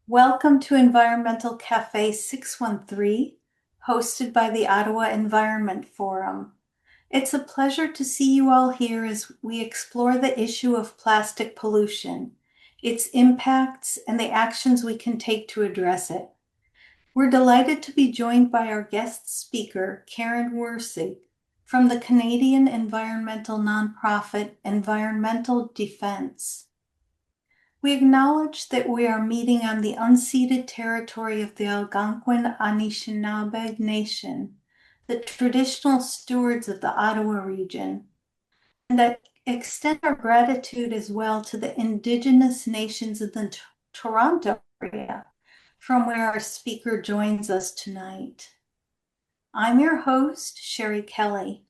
Welcome to Environmental Café 613, hosted by the Ottawa Environment Forum. It's a pleasure to see you all here as we explore the issue of plastic pollution, its impacts, and the actions we can take to address it. We're delighted to be joined by our guest speaker, Karen Wirsig, from the Canadian environmental nonprofit Environmental Defense. We acknowledge that we are meeting on the unceded territory of the Algonquin Anishinaabe Nation, the traditional stewards of the Ottawa region, and that extend our gratitude as well to the Indigenous nations of the Toronto area, from where our speaker joins us tonight. I'm your host, Sherry Kelly.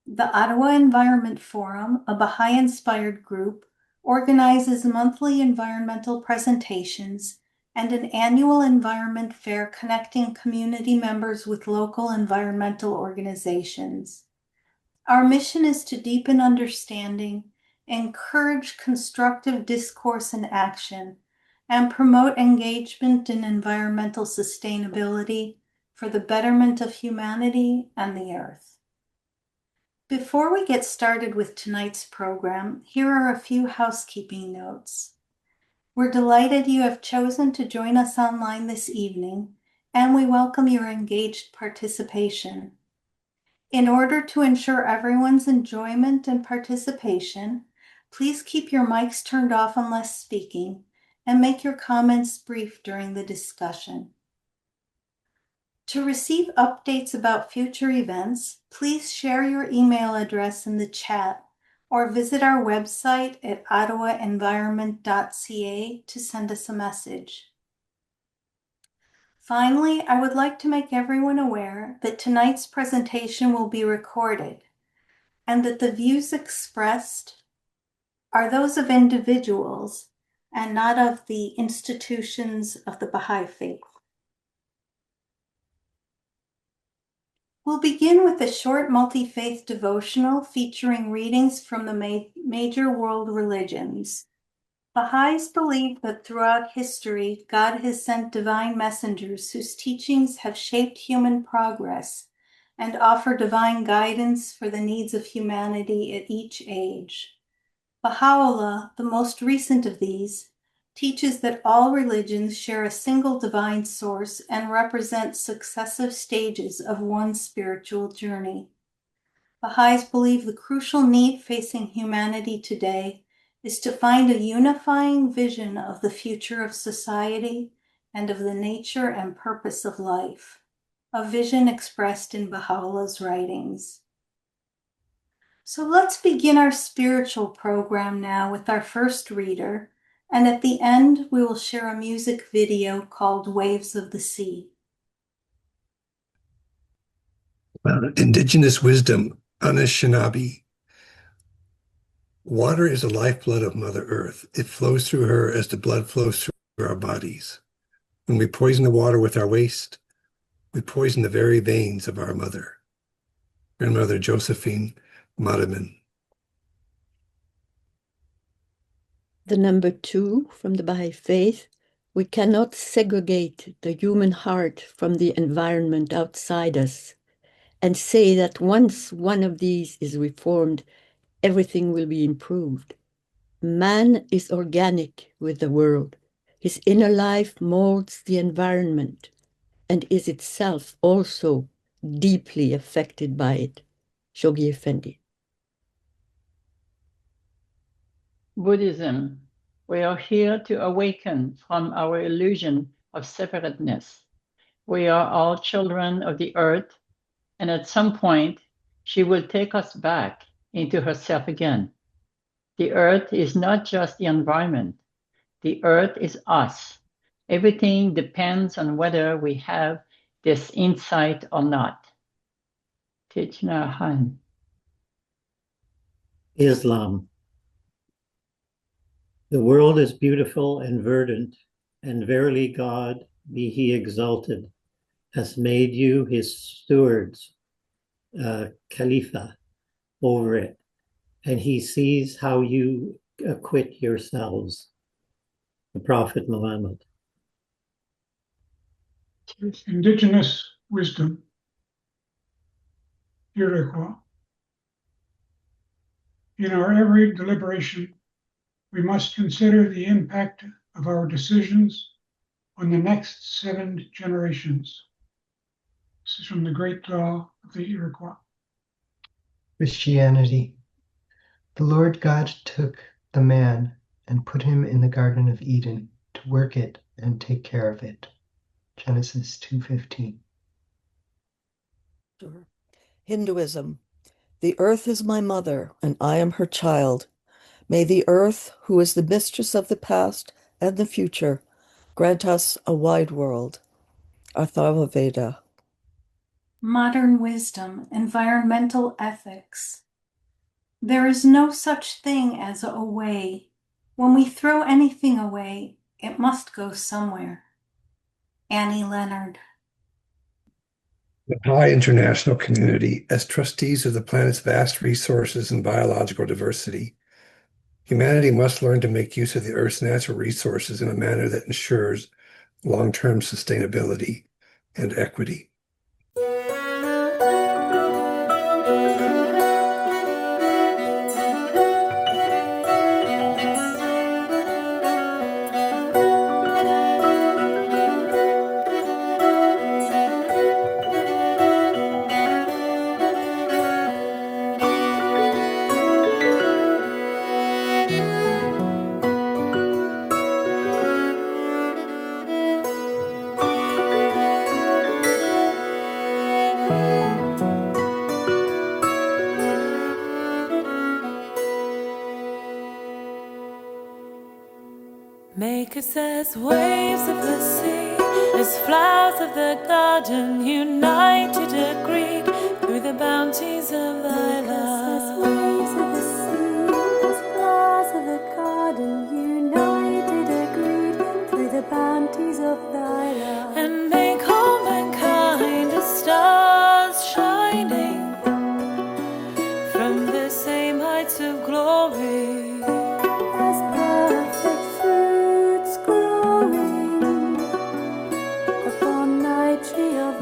The Ottawa Environment Forum, a Baha'i-inspired group, organizes monthly environmental presentations and an annual environment fair connecting community members with local environmental organizations. Our mission is to deepen understanding, encourage constructive discourse and action, and promote engagement in environmental sustainability for the betterment of humanity and the earth. Before we get started with tonight's program, here are a few housekeeping notes. We're delighted you have chosen to join us online this evening, and we welcome your engaged participation. In order to ensure everyone's enjoyment and participation, please keep your mics turned off unless speaking, and make your comments brief during the discussion. To receive updates about future events, please share your email address in the chat or visit our website at ottawaenvironment.ca to send us a message. Finally, I would like to make everyone aware that tonight's presentation will be recorded and that the views expressed are those of individuals and not of the institutions of the Baha'i faith. We'll begin with a short multi-faith devotional featuring readings from the major world religions. Baha'is believe that throughout history, God has sent divine messengers whose teachings have shaped human progress and offer divine guidance for the needs of humanity at each age. Baha'u'llah, the most recent of these, teaches that all religions share a single divine source and represent successive stages of one spiritual journey. Baha'is believe the crucial need facing humanity today is to find a unifying vision of the future of society and of the nature and purpose of life, a vision expressed in Baha'u'llah's writings. So let's begin our spiritual program now with our first reader, and at the end, we will share a music video called Waves of the Sea. Indigenous wisdom, Anishinaabe. Water is the lifeblood of Mother Earth. It flows through her as the blood flows through our bodies. When we poison the water with our waste, we poison the very veins of our mother. Grandmother Josephine Madaman. The number 2 from the Baha'i faith, we cannot segregate the human heart from the environment outside us and say that once one of these is reformed, everything will be improved. Man is organic with the world. His inner life molds the environment and is itself also deeply affected by it. Shoghi Effendi. Buddhism, we are here to awaken from our illusion of separateness. We are all children of the earth, and at some point, she will take us back into herself again. The earth is not just the environment. The earth is us. Everything depends on whether we have this insight or not. Thich Nhat Hanh. Islam. The world is beautiful and verdant, and verily God, be he exalted, has made you his stewards, Khalifa, over it, and he sees how you acquit yourselves. The Prophet Muhammad. Indigenous wisdom, Iroquois. In our every deliberation, we must consider the impact of our decisions on the next 7 generations. This is from the Great Law of the Iroquois. Christianity. The Lord God took the man and put him in the Garden of Eden to work it and take care of it. Genesis 2:15. Hinduism. The earth is my mother, and I am her child. May the earth, who is the mistress of the past and the future, grant us a wide world. Atharva Veda. Modern wisdom, environmental ethics. There is no such thing as a way. When we throw anything away, it must go somewhere. Annie Leonard. The high international community, as trustees of the planet's vast resources and biological diversity, humanity must learn to make use of the Earth's natural resources in a manner that ensures long-term sustainability and equity. Make us as waves of the sea, as flowers of the garden, united, agreed, through the bounties of thy love. As waves of the sea, as flowers of the garden, united, agreed, through the bounties of thy love. And make all mankind as stars shining from the same heights of glory.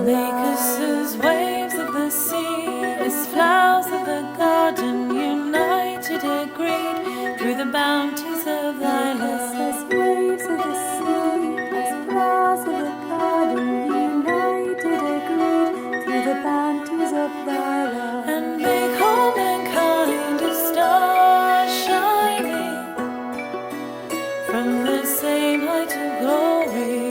Make us as waves of the sea, as flowers of the garden, united, agreed, through the bounties of thy love. As waves of the sea, as flowers of the garden, united, agreed, through the bounties of thy love. And make all mankind as stars shining from the same height of glory.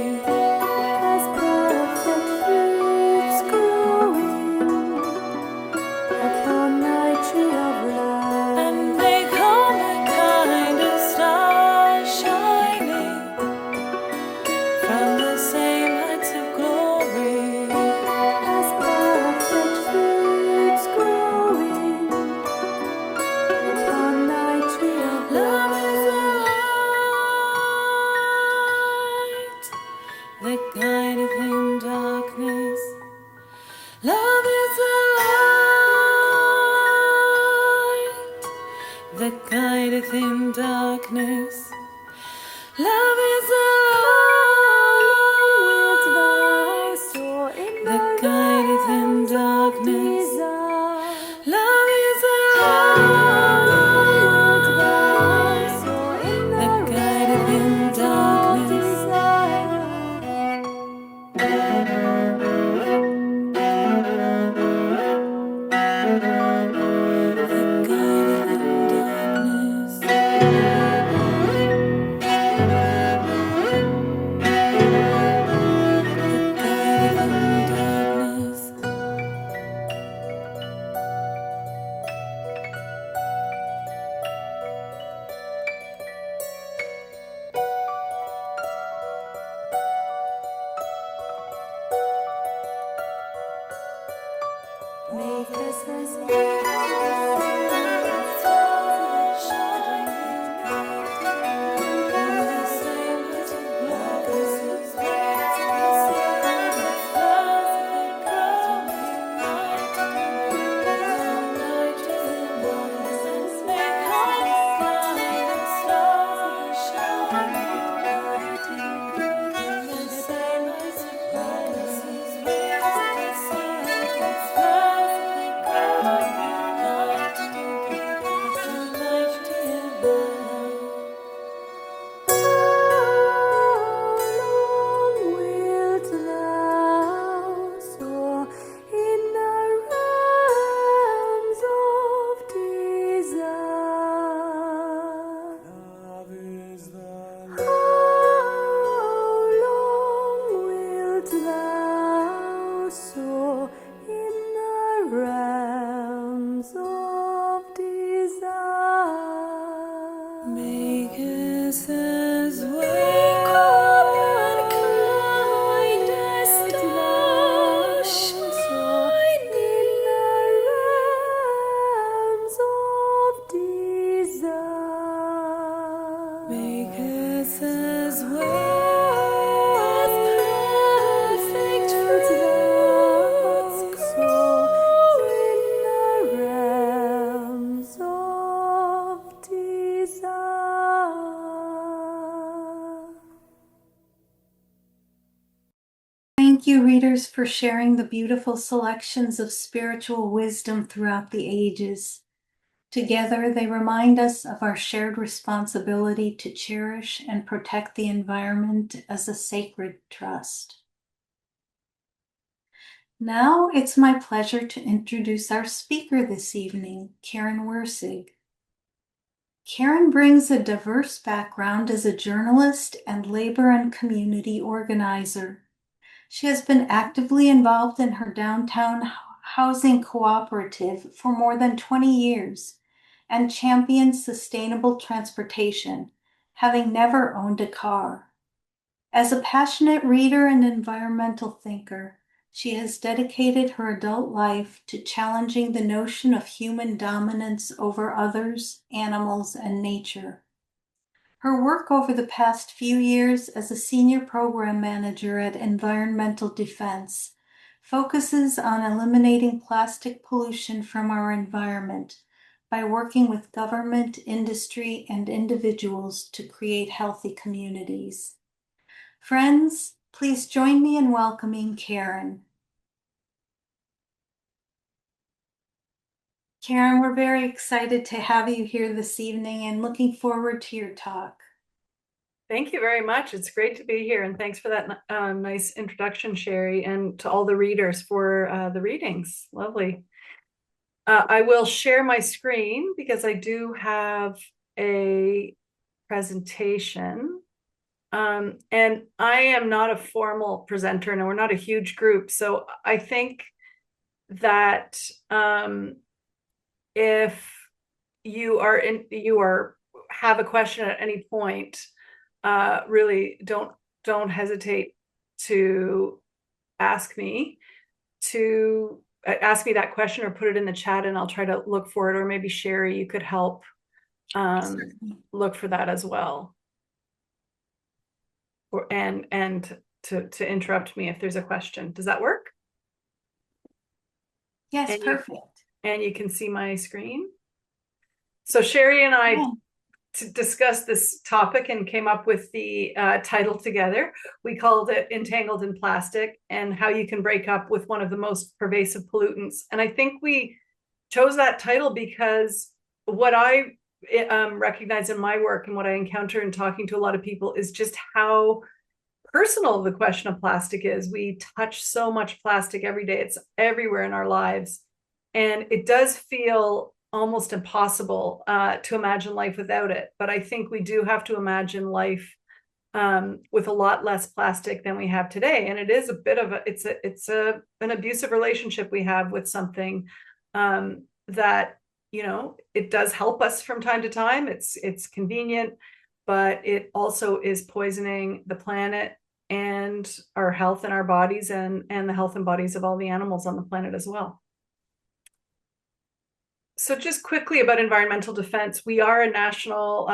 realms of desire. Make us as one kind as stars shine in the realms of desire. Make us as well as perfect fruits grow in the realms of desire. Thank you, readers, for sharing the beautiful selections of spiritual wisdom throughout the ages. Together, they remind us of our shared responsibility to cherish and protect the environment as a sacred trust. Now it's my pleasure to introduce our speaker this evening, Karen Wirsig. Karen brings a diverse background as a journalist and labor and community organizer. She has been actively involved in her downtown housing cooperative for more than 20 years and champions sustainable transportation, having never owned a car. As a passionate reader and environmental thinker, she has dedicated her adult life to challenging the notion of human dominance over others, animals, and nature. Her work over the past few years as a senior program manager at Environmental Defense focuses on eliminating plastic pollution from our environment by working with government, industry, and individuals to create healthy communities. Friends, please join me in welcoming Karen. Karen, we're very excited to have you here this evening and looking forward to your talk. Thank you very much. It's great to be here, and thanks for that nice introduction, Sherry, and to all the readers for the readings. Lovely. I will share my screen because I do have a presentation. And I am not a formal presenter, and we're not a huge group. So I think that if you have a question at any point, really don't hesitate to ask me that question or put it in the chat, and I'll try to look for it. Or maybe Sherry, you could help look for that as well. And to interrupt me if there's a question. Does that work? Yes, and perfect. You can see my screen. So Sherry and I discussed this topic and came up with the title together. We called it Entangled in Plastic, and how you can break up with one of the most pervasive pollutants. And I think we chose that title because what I recognize in my work and what I encounter in talking to a lot of people is just how personal the question of plastic is. We touch so much plastic every day. It's everywhere in our lives. And it does feel almost impossible to imagine life without it. But I think we do have to imagine life with a lot less plastic than we have today. And it is a bit of an abusive relationship we have with something that, it does help us from time to time. It's convenient, but it also is poisoning the planet and our health and our bodies and the health and bodies of all the animals on the planet as well. So just quickly about environmental defense, we are a national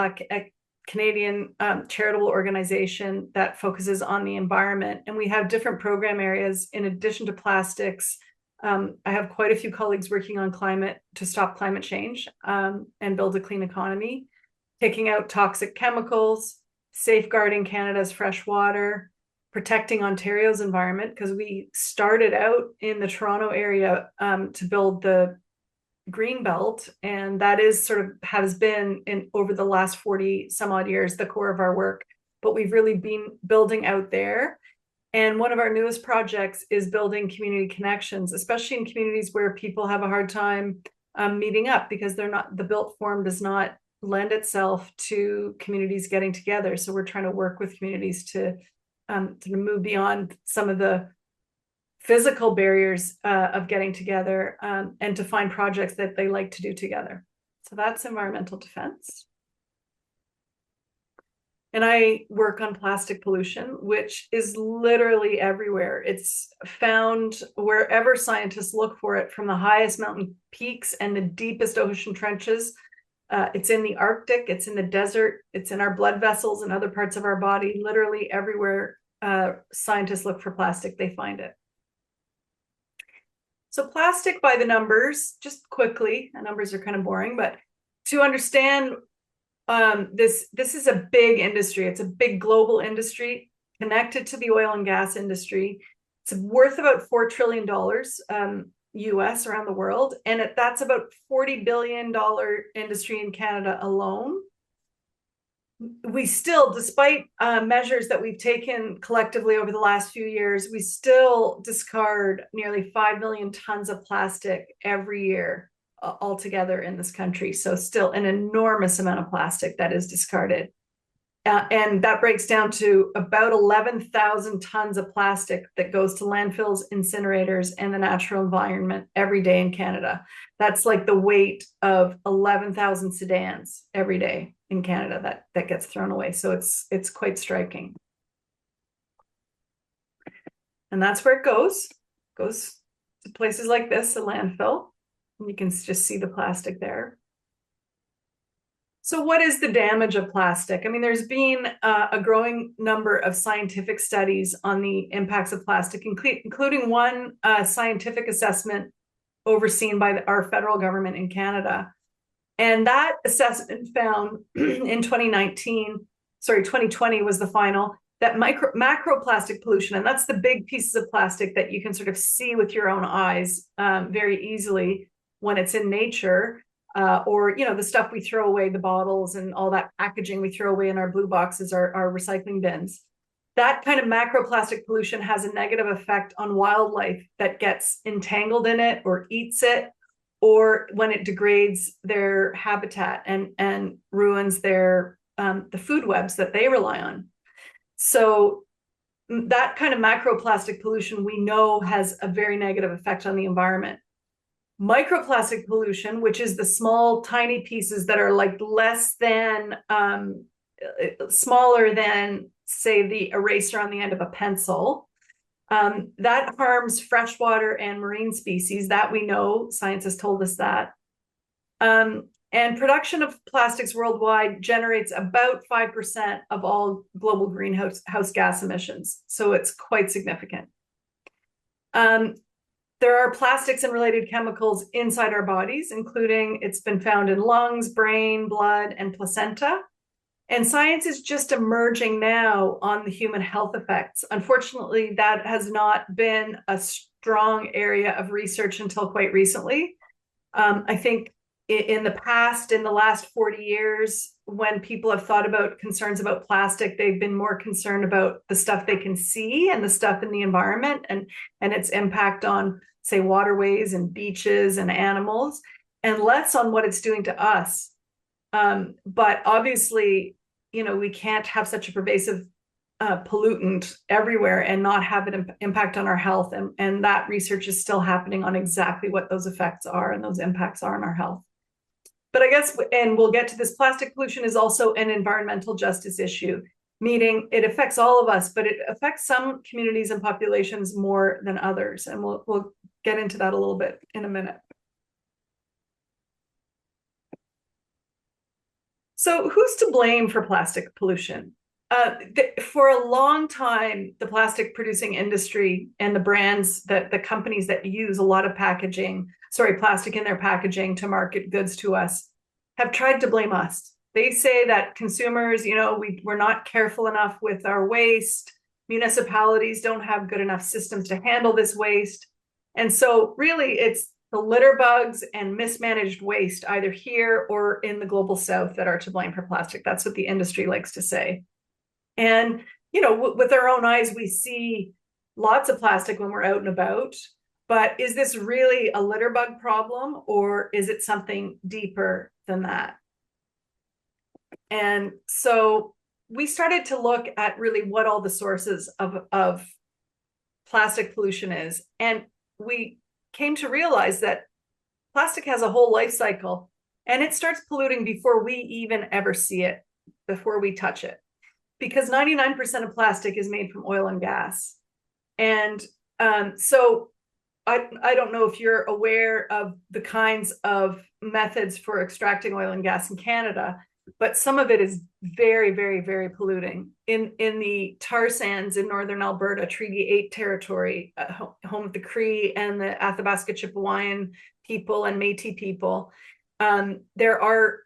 Canadian charitable organization that focuses on the environment, and we have different program areas. In addition to plastics, I have quite a few colleagues working on climate to stop climate change and build a clean economy, taking out toxic chemicals, safeguarding Canada's fresh water, protecting Ontario's environment, because we started out in the Toronto area to build the green belt, and that is has been over the last 40 some odd years the core of our work, but we've really been building out there. And one of our newest projects is building community connections, especially in communities where people have a hard time meeting up, because the built form does not lend itself to communities getting together. So we're trying to work with communities to move beyond some of the physical barriers of getting together, and to find projects that they like to do together. So that's environmental defense. And I work on plastic pollution, which is literally everywhere. It's found wherever scientists look for it, from the highest mountain peaks and the deepest ocean trenches. It's in the Arctic, it's in the desert, it's in our blood vessels and other parts of our body. Literally everywhere scientists look for plastic, they find it. So plastic by the numbers, just quickly, the numbers are kind of boring, but to understand this is a big industry. It's a big global industry connected to the oil and gas industry. It's worth about $4 trillion US around the world. And that's about $40 billion industry in Canada alone. We still, despite measures that we've taken collectively over the last few years, we still discard nearly 5 million tons of plastic every year altogether in this country. So still an enormous amount of plastic that is discarded. And that breaks down to about 11,000 tons of plastic that goes to landfills, incinerators, and the natural environment every day in Canada. That's like the weight of 11,000 sedans every day in Canada that gets thrown away. So it's quite striking. And that's where it goes. It goes to places like this, a landfill. And you can just see the plastic there. So what is the damage of plastic? I mean, there's been a growing number of scientific studies on the impacts of plastic, including one scientific assessment overseen by our federal government in Canada. And that assessment found in 2020 was the final, that macroplastic pollution, and that's the big pieces of plastic that you can sort of see with your own eyes very easily when it's in nature. Or, the stuff we throw away, the bottles and all that packaging we throw away in our blue boxes, our recycling bins. That kind of macroplastic pollution has a negative effect on wildlife that gets entangled in it or eats it, or when it degrades their habitat and ruins their the food webs that they rely on. So that kind of macroplastic pollution we know has a very negative effect on the environment. Microplastic pollution, which is the small, tiny pieces that are like smaller than, say, the eraser on the end of a pencil, that harms freshwater and marine species. That we know, science has told us that. And production of plastics worldwide generates about 5% of all global greenhouse gas emissions. So it's quite significant. There are plastics and related chemicals inside our bodies, including it's been found in lungs, brain, blood, and placenta. And science is just emerging now on the human health effects. Unfortunately, that has not been a strong area of research until quite recently. I think in the past, in the last 40 years, when people have thought about concerns about plastic, they've been more concerned about the stuff they can see and the stuff in the environment and its impact on, say, waterways and beaches and animals, and less on what it's doing to us. But obviously, we can't have such a pervasive pollutant everywhere and not have it impact on our health. And that research is still happening on exactly what those effects are and those impacts are on our health. But I guess, and we'll get to this, plastic pollution is also an environmental justice issue, meaning it affects all of us, but it affects some communities and populations more than others. And we'll get into that a little bit in a minute. So who's to blame for plastic pollution? For a long time, the plastic producing industry and the brands, the companies that use a lot of plastic in their packaging to market goods to us, have tried to blame us. They say that consumers, we're not careful enough with our waste. Municipalities don't have good enough systems to handle this waste. And so really it's the litter bugs and mismanaged waste, either here or in the global south, that are to blame for plastic. That's what the industry likes to say. And, with our own eyes, we see lots of plastic when we're out and about. But is this really a litter bug problem, or is it something deeper than that? And so we started to look at really what all the sources of plastic pollution is. And we came to realize that plastic has a whole life cycle, and it starts polluting before we even ever see it, before we touch it, because 99% of plastic is made from oil and gas. And so I don't know if you're aware of the kinds of methods for extracting oil and gas in Canada, but some of it is very, very, very polluting. In the tar sands in northern Alberta, Treaty 8 territory, home of the Cree and the Athabasca Chipewyan people and Métis people, there are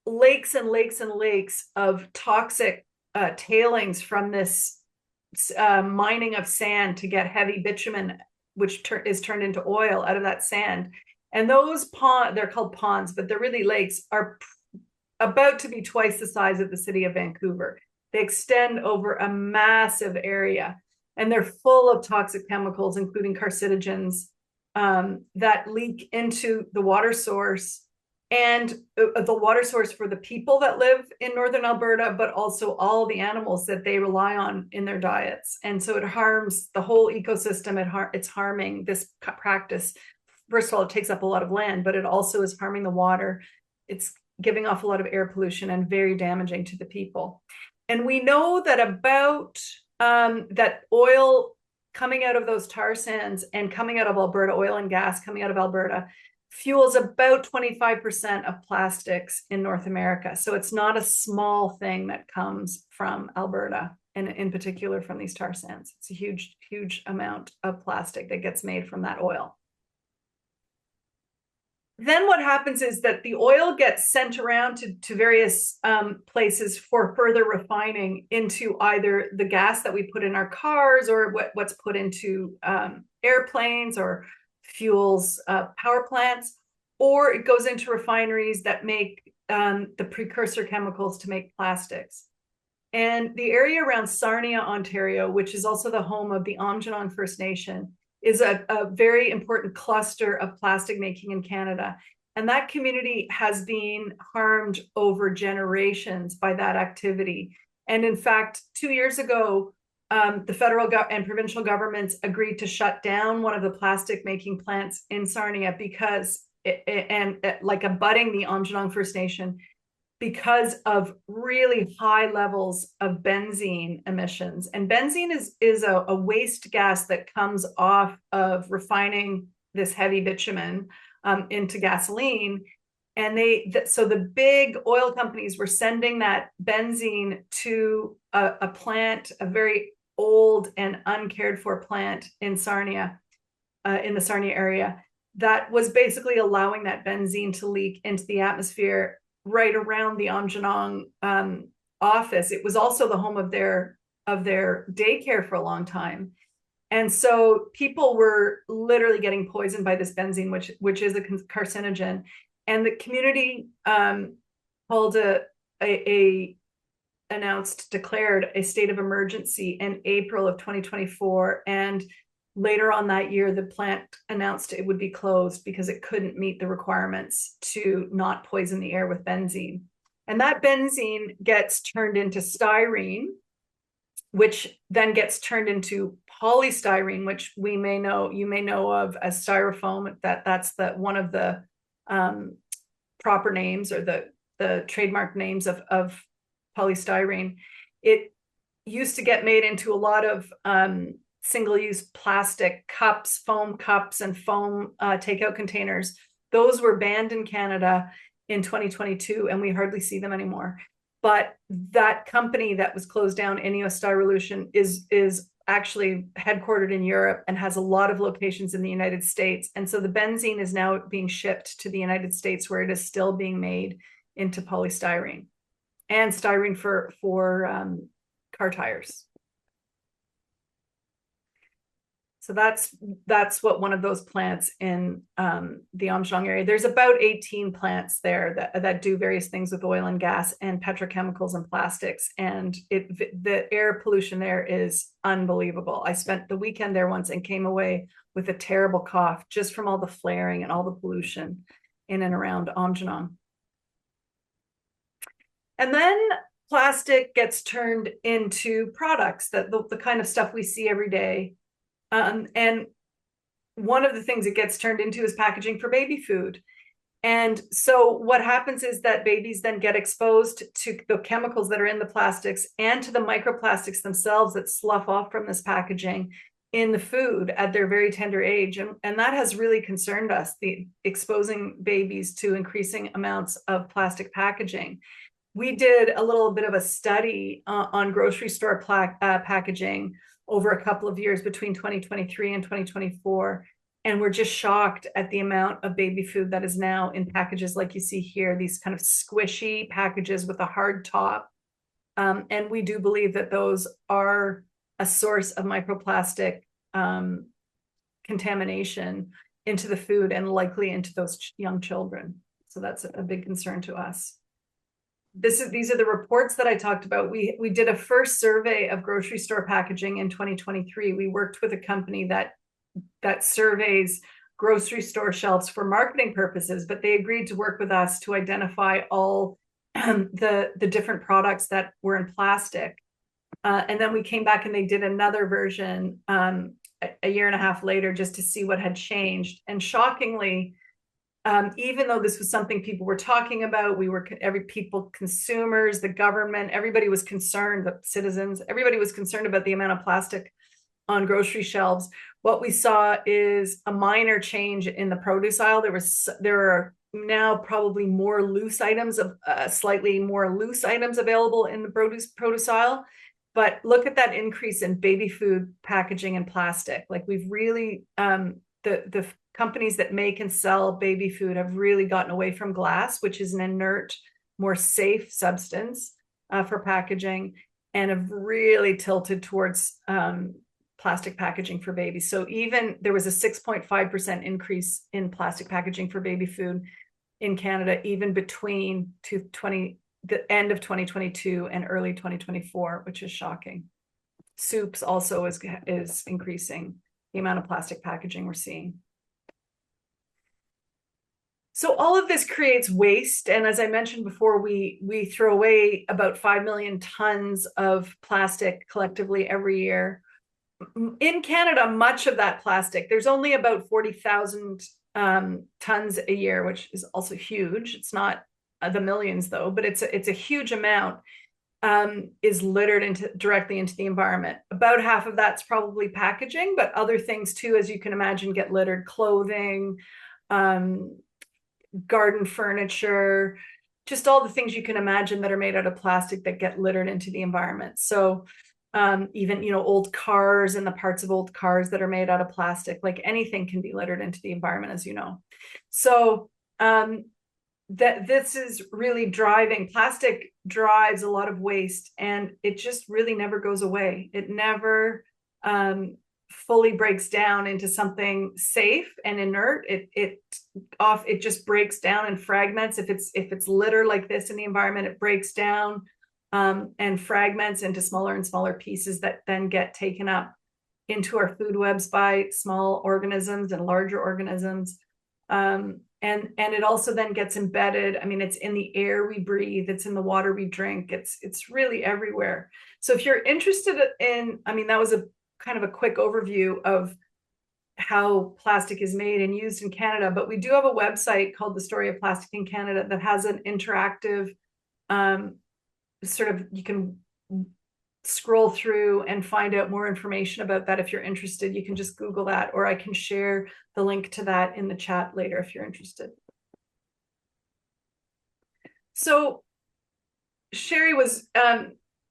lakes and lakes and lakes of toxic tailings from this mining of sand to get heavy bitumen, which is turned into oil out of that sand. And those ponds, they're called ponds, but they're really lakes, are about to be twice the size of the city of Vancouver. They extend over a massive area, and they're full of toxic chemicals, including carcinogens, that leak into the water source, and the water source for the people that live in northern Alberta, but also all the animals that they rely on in their diets. And so it harms the whole ecosystem. It's harming this practice. First of all, it takes up a lot of land, but it also is harming the water. It's giving off a lot of air pollution and very damaging to the people. And we know that about that oil coming out of those tar sands and coming out of Alberta, oil and gas coming out of Alberta, fuels about 25% of plastics in North America. So it's not a small thing that comes from Alberta, and in particular from these tar sands. It's a huge, huge amount of plastic that gets made from that oil. Then what happens is that the oil gets sent around to various places for further refining into either the gas that we put in our cars, or what's put into airplanes, or fuels power plants, or it goes into refineries that make the precursor chemicals to make plastics. And the area around Sarnia, Ontario, which is also the home of the Aamjiwnaang First Nation, is a very important cluster of plastic making in Canada. And that community has been harmed over generations by that activity. And in fact, 2 years ago, the federal and provincial governments agreed to shut down one of the plastic making plants in Sarnia because, like abutting the Aamjiwnaang First Nation, because of really high levels of benzene emissions. And benzene is a waste gas that comes off of refining this heavy bitumen into gasoline. And so the big oil companies were sending that benzene to a plant, a very old and uncared for plant in Sarnia, in the Sarnia area, that was basically allowing that benzene to leak into the atmosphere right around the Aamjiwnaang office. It was also the home of their daycare for a long time. And so people were literally getting poisoned by this benzene, which is a carcinogen. And the community declared a state of emergency in April of 2024. And later on that year, the plant announced it would be closed because it couldn't meet the requirements to not poison the air with benzene. And that benzene gets turned into styrene, which then gets turned into polystyrene, which you may know of as styrofoam. That's one of the proper names, or the trademark names of polystyrene. It used to get made into a lot of single-use plastic cups, foam cups, and foam takeout containers. Those were banned in Canada in 2022, and we hardly see them anymore. But that company that was closed down, Ineos Styrolution, is actually headquartered in Europe and has a lot of locations in the United States. And so the benzene is now being shipped to the United States, where it is still being made into polystyrene and styrene for car tires. So that's what one of those plants in the Aamjiwnaang area. There's about 18 plants there that do various things with oil and gas and petrochemicals and plastics. And the air pollution there is unbelievable. I spent the weekend there once and came away with a terrible cough just from all the flaring and all the pollution in and around Aamjiwnaang. And then plastic gets turned into products, that the kind of stuff we see every day. And one of the things it gets turned into is packaging for baby food. And so what happens is that babies then get exposed to the chemicals that are in the plastics and to the microplastics themselves that slough off from this packaging in the food at their very tender age. And that has really concerned us, the exposing babies to increasing amounts of plastic packaging. We did a little bit of a study on grocery store packaging over a couple of years between 2023 and 2024. And we're just shocked at the amount of baby food that is now in packages like you see here, these kind of squishy packages with a hard top. And we do believe that those are a source of microplastic contamination into the food and likely into those young children. So that's a big concern to us. These are the reports that I talked about. We did a first survey of grocery store packaging in 2023. We worked with a company that surveys grocery store shelves for marketing purposes, but they agreed to work with us to identify all the different products that were in plastic. And then we came back and they did another version a year and a half later just to see what had changed. And shockingly, even though this was something people were talking about, consumers, the government, everybody was concerned, the citizens, everybody was concerned about the amount of plastic on grocery shelves. What we saw is a minor change in the produce aisle. There are now probably more loose items, slightly more loose items available in the produce aisle. But look at that increase in baby food packaging and plastic. Like we've really, the companies that make and sell baby food have really gotten away from glass, which is an inert, more safe substance for packaging, and have really tilted towards plastic packaging for babies. So even there was a 6.5% increase in plastic packaging for baby food in Canada, even between the end of 2022 and early 2024, which is shocking. Soups also is increasing the amount of plastic packaging we're seeing. So all of this creates waste. And as I mentioned before, we throw away about 5 million tons of plastic collectively every year. In Canada, much of that plastic, there's only about 40,000 tons a year, which is also huge. It's not the millions though, but it's a huge amount, is littered directly into the environment. About half of that's probably packaging, but other things too, as you can imagine, get littered: clothing, garden furniture, just all the things you can imagine that are made out of plastic that get littered into the environment. So even, old cars and the parts of old cars that are made out of plastic, like anything can be littered into the environment, as you know. So this is really plastic drives a lot of waste, and it just really never goes away. It never fully breaks down into something safe and inert. It just breaks down in fragments. If it's litter like this in the environment, it breaks down and fragments into smaller and smaller pieces that then get taken up into our food webs by small organisms and larger organisms. And it also then gets embedded. I mean, it's in the air we breathe, it's in the water we drink, it's really everywhere. So if you're interested in, that was a kind of a quick overview of how plastic is made and used in Canada, but we do have a website called The Story of Plastic in Canada that has an interactive you can scroll through and find out more information about that. If you're interested, you can just Google that, or I can share the link to that in the chat later if you're interested. So Sherry was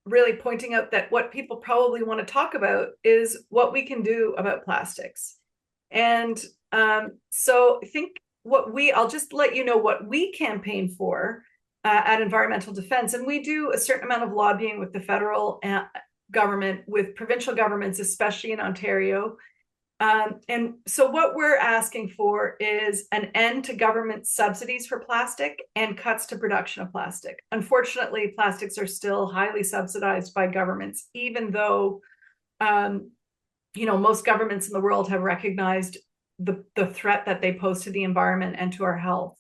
really pointing out that what people probably want to talk about is what we can do about plastics. And so I think I'll just let you know what we campaign for at Environmental Defense. And we do a certain amount of lobbying with the federal government, with provincial governments, especially in Ontario. And so what we're asking for is an end to government subsidies for plastic and cuts to production of plastic. Unfortunately, plastics are still highly subsidized by governments, even though, most governments in the world have recognized the threat that they pose to the environment and to our health.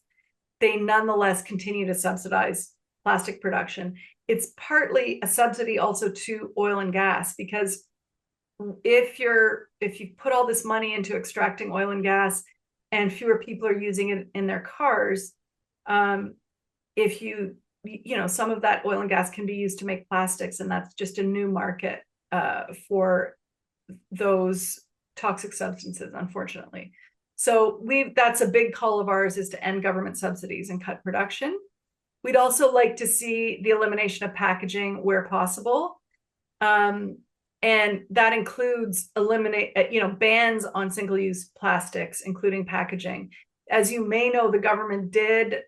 They nonetheless continue to subsidize plastic production. It's partly a subsidy also to oil and gas, because if you put all this money into extracting oil and gas and fewer people are using it in their cars, if some of that oil and gas can be used to make plastics, and that's just a new market for those toxic substances, unfortunately. So that's a big call of ours, is to end government subsidies and cut production. We'd also like to see the elimination of packaging where possible. And that includes bans on single-use plastics, including packaging. As you may know, the government did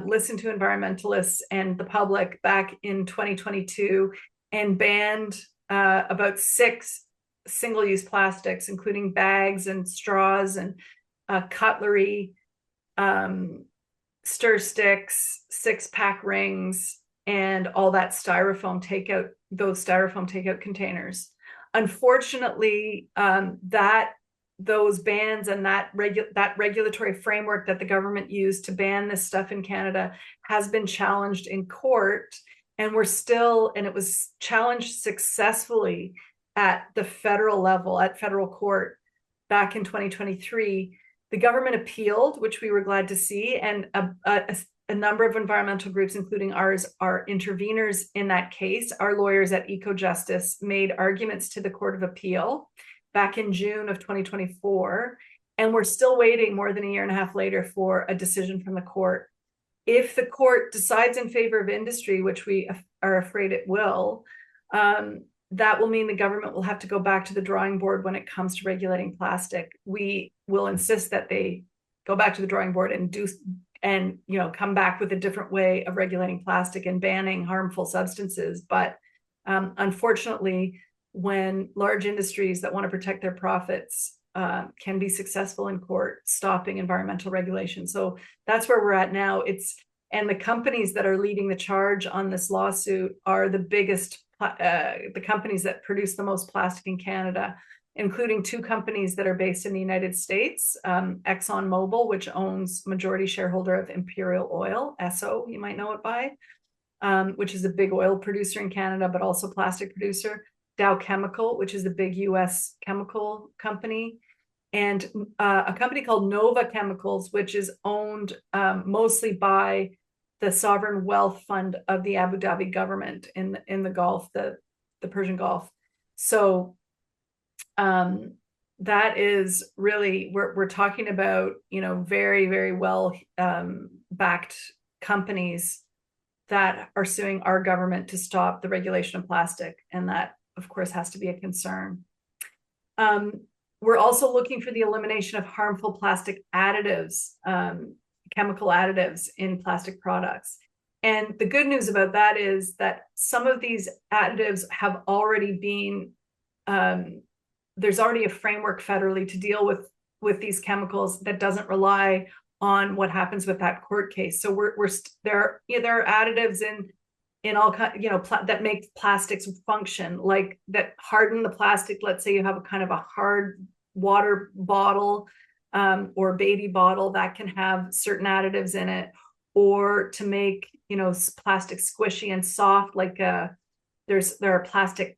listen to environmentalists and the public back in 2022 and banned about 6 single-use plastics, including bags and straws and cutlery, stir sticks, 6-pack rings, and all that those styrofoam takeout containers. Unfortunately, those bans and that regulatory framework that the government used to ban this stuff in Canada has been challenged in court, and it was challenged successfully at the federal level, at federal court back in 2023. The government appealed, which we were glad to see, and a number of environmental groups, including ours, are interveners in that case. Our lawyers at EcoJustice made arguments to the Court of Appeal back in June of 2024, and we're still waiting more than a year and a half later for a decision from the court. If the court decides in favor of industry, which we are afraid it will, that will mean the government will have to go back to the drawing board when it comes to regulating plastic. We will insist that they go back to the drawing board and come back with a different way of regulating plastic and banning harmful substances. But unfortunately, when large industries that want to protect their profits can be successful in court stopping environmental regulation. So that's where we're at now. And the companies that are leading the charge on this lawsuit are the biggest, the companies that produce the most plastic in Canada, including 2 companies that are based in the United States, ExxonMobil, which owns majority shareholder of Imperial Oil, Esso, you might know it by, which is a big oil producer in Canada, but also plastic producer. Dow Chemical, which is a big US chemical company, and a company called Nova Chemicals, which is owned mostly by the sovereign wealth fund of the Abu Dhabi government in the Gulf, the Persian Gulf. So that is really, we're talking about, very, very well backed companies that are suing our government to stop the regulation of plastic, and that, of course, has to be a concern. We're also looking for the elimination of harmful plastic additives, chemical additives in plastic products. And the good news about that is that some of these additives have already been, there's already a framework federally to deal with these chemicals that doesn't rely on what happens with that court case. So there are additives in all kind, that make plastics function, like that harden the plastic. Let's say you have a kind of a hard water bottle or baby bottle that can have certain additives in it, or to make plastic squishy and soft, like there are plastic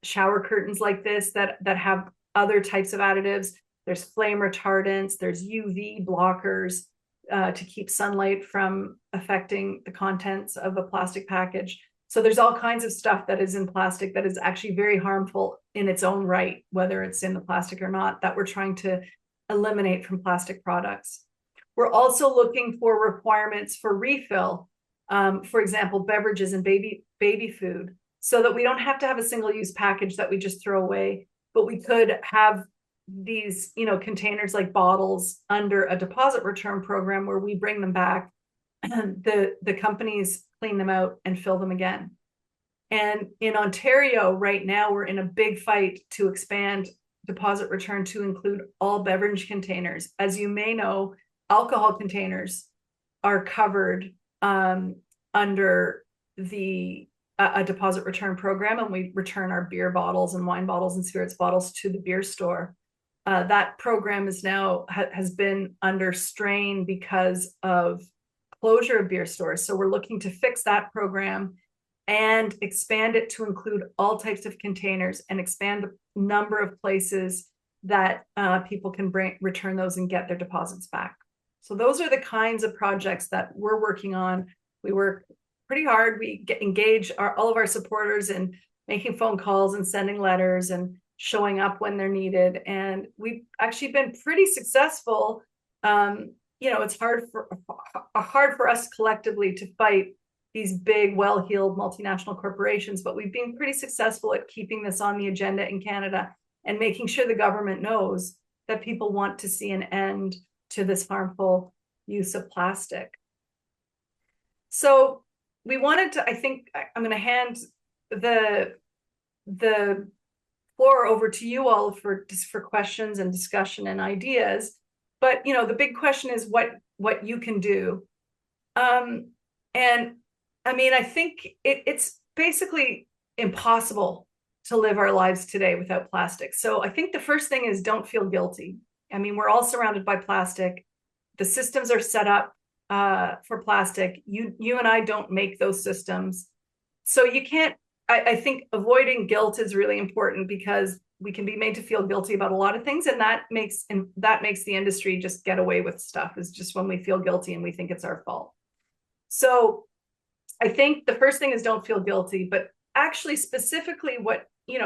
shower curtains like this that have other types of additives. There's flame retardants, there's UV blockers to keep sunlight from affecting the contents of a plastic package. So there's all kinds of stuff that is in plastic that is actually very harmful in its own right, whether it's in the plastic or not, that we're trying to eliminate from plastic products. We're also looking for requirements for refill, for example, beverages and baby food, so that we don't have to have a single-use package that we just throw away, but we could have these containers like bottles under a deposit return program where we bring them back and the companies clean them out and fill them again. And in Ontario right now, we're in a big fight to expand deposit return to include all beverage containers. As you may know, alcohol containers are covered under a deposit return program, and we return our beer bottles and wine bottles and spirits bottles to the beer store. That program is now has been under strain because of closure of beer stores. So we're looking to fix that program and expand it to include all types of containers and expand the number of places that people can return those and get their deposits back. So those are the kinds of projects that we're working on. We work pretty hard. We engage all of our supporters in making phone calls and sending letters and showing up when they're needed. And we've actually been pretty successful. It's hard for us collectively to fight these big, well-heeled multinational corporations, but we've been pretty successful at keeping this on the agenda in Canada and making sure the government knows that people want to see an end to this harmful use of plastic. So we wanted to, I think I'm going to hand the floor over to you all for questions and discussion and ideas. But the big question is what you can do. And I mean, I think it's basically impossible to live our lives today without plastic. So I think the first thing is don't feel guilty. I mean, we're all surrounded by plastic. The systems are set up for plastic. You and I don't make those systems. So you can't, I think avoiding guilt is really important because we can be made to feel guilty about a lot of things. And that makes the industry just get away with stuff, is just when we feel guilty and we think it's our fault. So I think the first thing is don't feel guilty, but actually specifically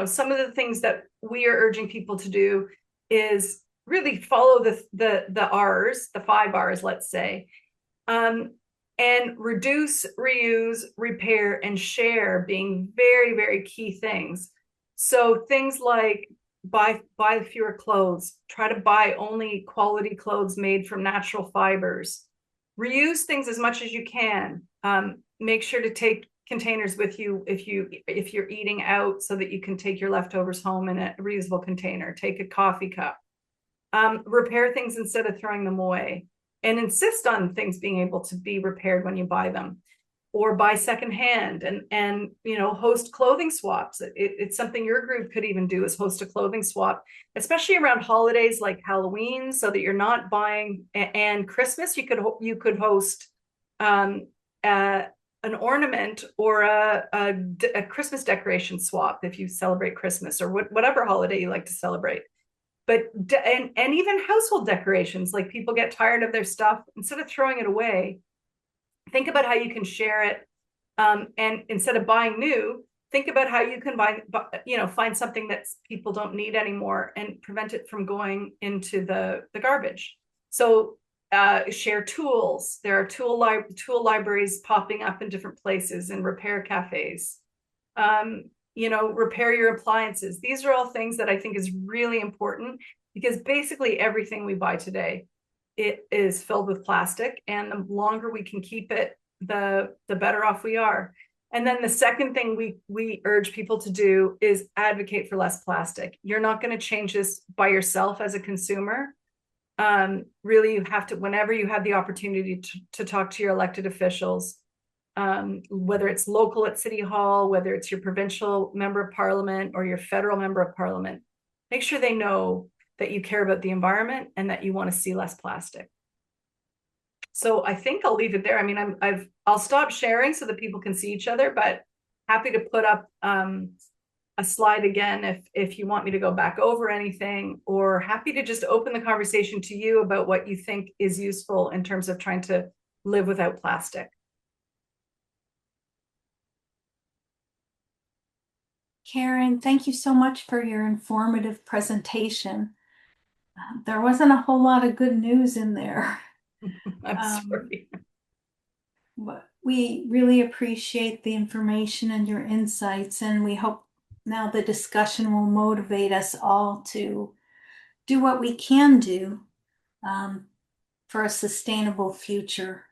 some of the things that we are urging people to do is really follow the R's, the 5 R's, let's say, and reduce, reuse, repair, and share being very, very key things. So things like buy fewer clothes, try to buy only quality clothes made from natural fibers, reuse things as much as you can. Make sure to take containers with you if you're eating out, so that you can take your leftovers home in a reusable container. Take a coffee cup. Repair things instead of throwing them away, and insist on things being able to be repaired when you buy them, or buy secondhand, and host clothing swaps. It's something your group could even do, is host a clothing swap, especially around holidays like Halloween, so that you're not buying, and Christmas. You could host an ornament or a Christmas decoration swap if you celebrate Christmas, or whatever holiday you like to celebrate. But and even household decorations, like people get tired of their stuff, instead of throwing it away, think about how you can share it. And instead of buying new, think about how you can find something that people don't need anymore and prevent it from going into the garbage. So share tools. There are tool libraries popping up in different places, and repair cafes. Repair your appliances. These are all things that I think is really important, because basically everything we buy today, it is filled with plastic, and the longer we can keep it, the better off we are. And then the second thing we urge people to do is advocate for less plastic. You're not going to change this by yourself as a consumer. Really, you have to, whenever you have the opportunity to talk to your elected officials, whether it's local at City Hall, whether it's your provincial member of parliament or your federal member of parliament, make sure they know that you care about the environment and that you want to see less plastic. So I think I'll leave it there. I mean, I'll stop sharing so that people can see each other, but happy to put up a slide again if you want me to go back over anything, or happy to just open the conversation to you about what you think is useful in terms of trying to live without plastic. Karen, thank you so much for your informative presentation. There wasn't a whole lot of good news in there. I'm sorry. But we really appreciate the information and your insights, and we hope now the discussion will motivate us all to do what we can do for a sustainable future.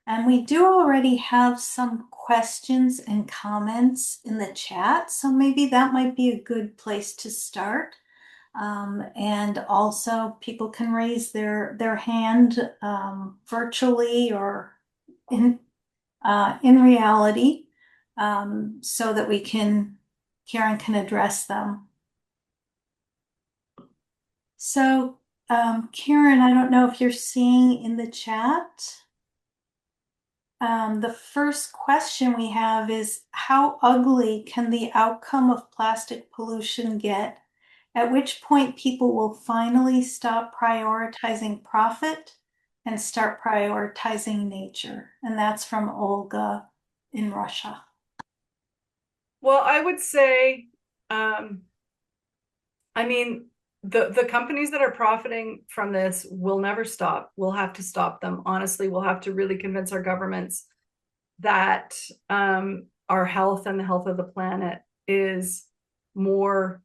And we do already have some questions and comments in the chat, so maybe that might be a good place to start. And also people can raise their hand virtually or in reality, so that Karen can address them. So Karen, I don't know if you're seeing in the chat. The first question we have is, how ugly can the outcome of plastic pollution get? At which point people will finally stop prioritizing profit and start prioritizing nature. And that's from Olga in Russia. Well, I would say, I mean, the companies that are profiting from this will never stop. We'll have to stop them. Honestly, we'll have to really convince our governments that our health and the health of the planet is more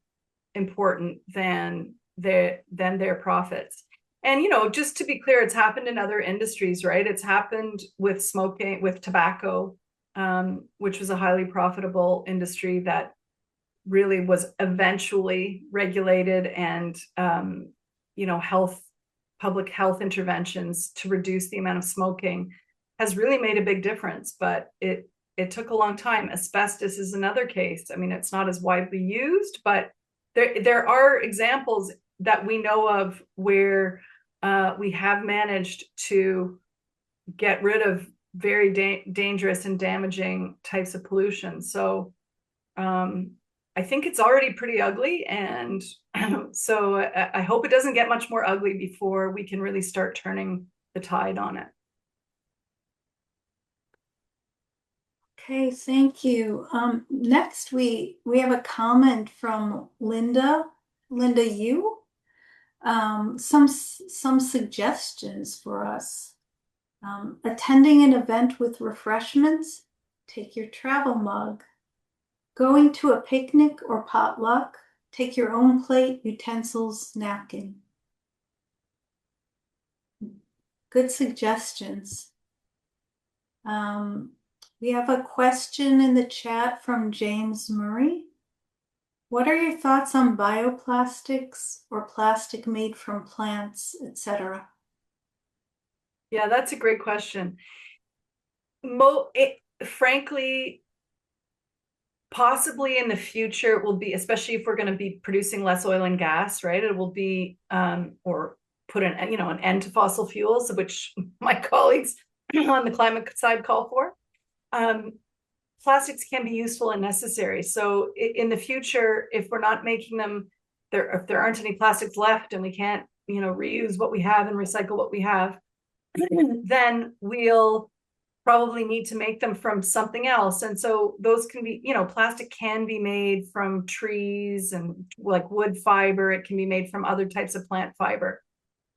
important than their profits. And, you know, just to be clear, it's happened in other industries, right? It's happened with smoking, with tobacco, which was a highly profitable industry that really was eventually regulated, and you know, public health interventions to reduce the amount of smoking has really made a big difference, but it took a long time. Asbestos is another case. I mean, it's not as widely used, but there are examples that we know of where we have managed to get rid of very dangerous and damaging types of pollution. So I think it's already pretty ugly, and so I hope it doesn't get much more ugly before we can really start turning the tide on it. Okay, thank you. Next, we have a comment from Linda Yu. Some suggestions for us. Attending an event with refreshments, take your travel mug. Going to a picnic or potluck, take your own plate, utensils, napkin. Good suggestions. We have a question in the chat from James Murray. What are your thoughts on bioplastics or plastic made from plants, etc.? Yeah, that's a great question. Frankly, possibly in the future it will be, especially if we're going to be producing less oil and gas, right? It will be, or put an end to fossil fuels, which my colleagues on the climate side call for. Plastics can be useful and necessary. So in the future, if we're not making them, if there aren't any plastics left and we can't, reuse what we have and recycle what we have, then we'll probably need to make them from something else. And so those can be, plastic can be made from trees and like wood fiber. It can be made from other types of plant fiber.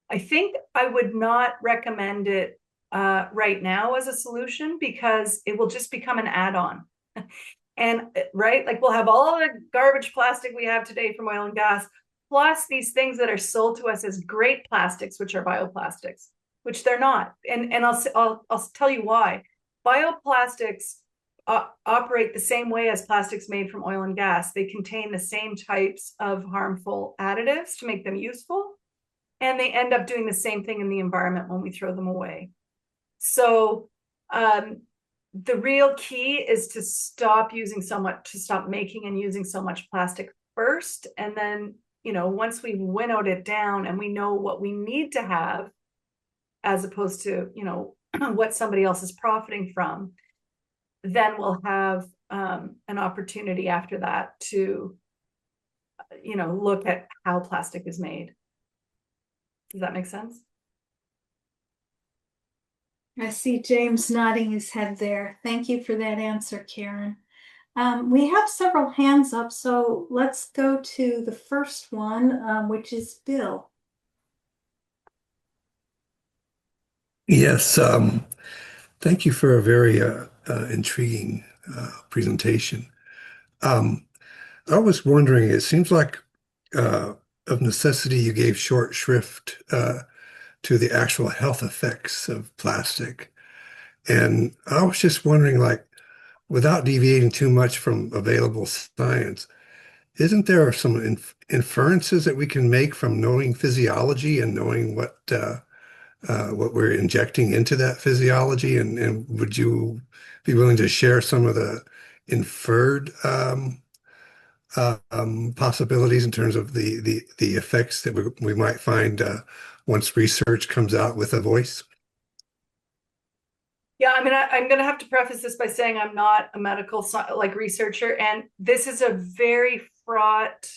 I think I would not recommend it right now as a solution, because it will just become an add-on. And right, like we'll have all the garbage plastic we have today from oil and gas, plus these things that are sold to us as great plastics, which are bioplastics, which they're not. And I'll tell you why. Bioplastics operate the same way as plastics made from oil and gas. They contain the same types of harmful additives to make them useful, and they end up doing the same thing in the environment when we throw them away. So the real key is to stop making and using so much plastic first. And then, once we've winnowed it down and we know what we need to have, as opposed to, what somebody else is profiting from, then we'll have an opportunity after that to, look at how plastic is made. Does that make sense? I see James nodding his head there. Thank you for that answer, Karen. We have several hands up, so let's go to the first one, which is Bill. Yes, thank you for a very intriguing presentation. I was wondering, it seems like of necessity you gave short shrift to the actual health effects of plastic. And I was just wondering, like, without deviating too much from available science, isn't there some inferences that we can make from knowing physiology and knowing what we're injecting into that physiology? And would you be willing to share some of the inferred possibilities in terms of the effects that we might find once research comes out with a voice? Yeah, I mean, I'm going to have to preface this by saying I'm not a medical like researcher, and this is a very fraught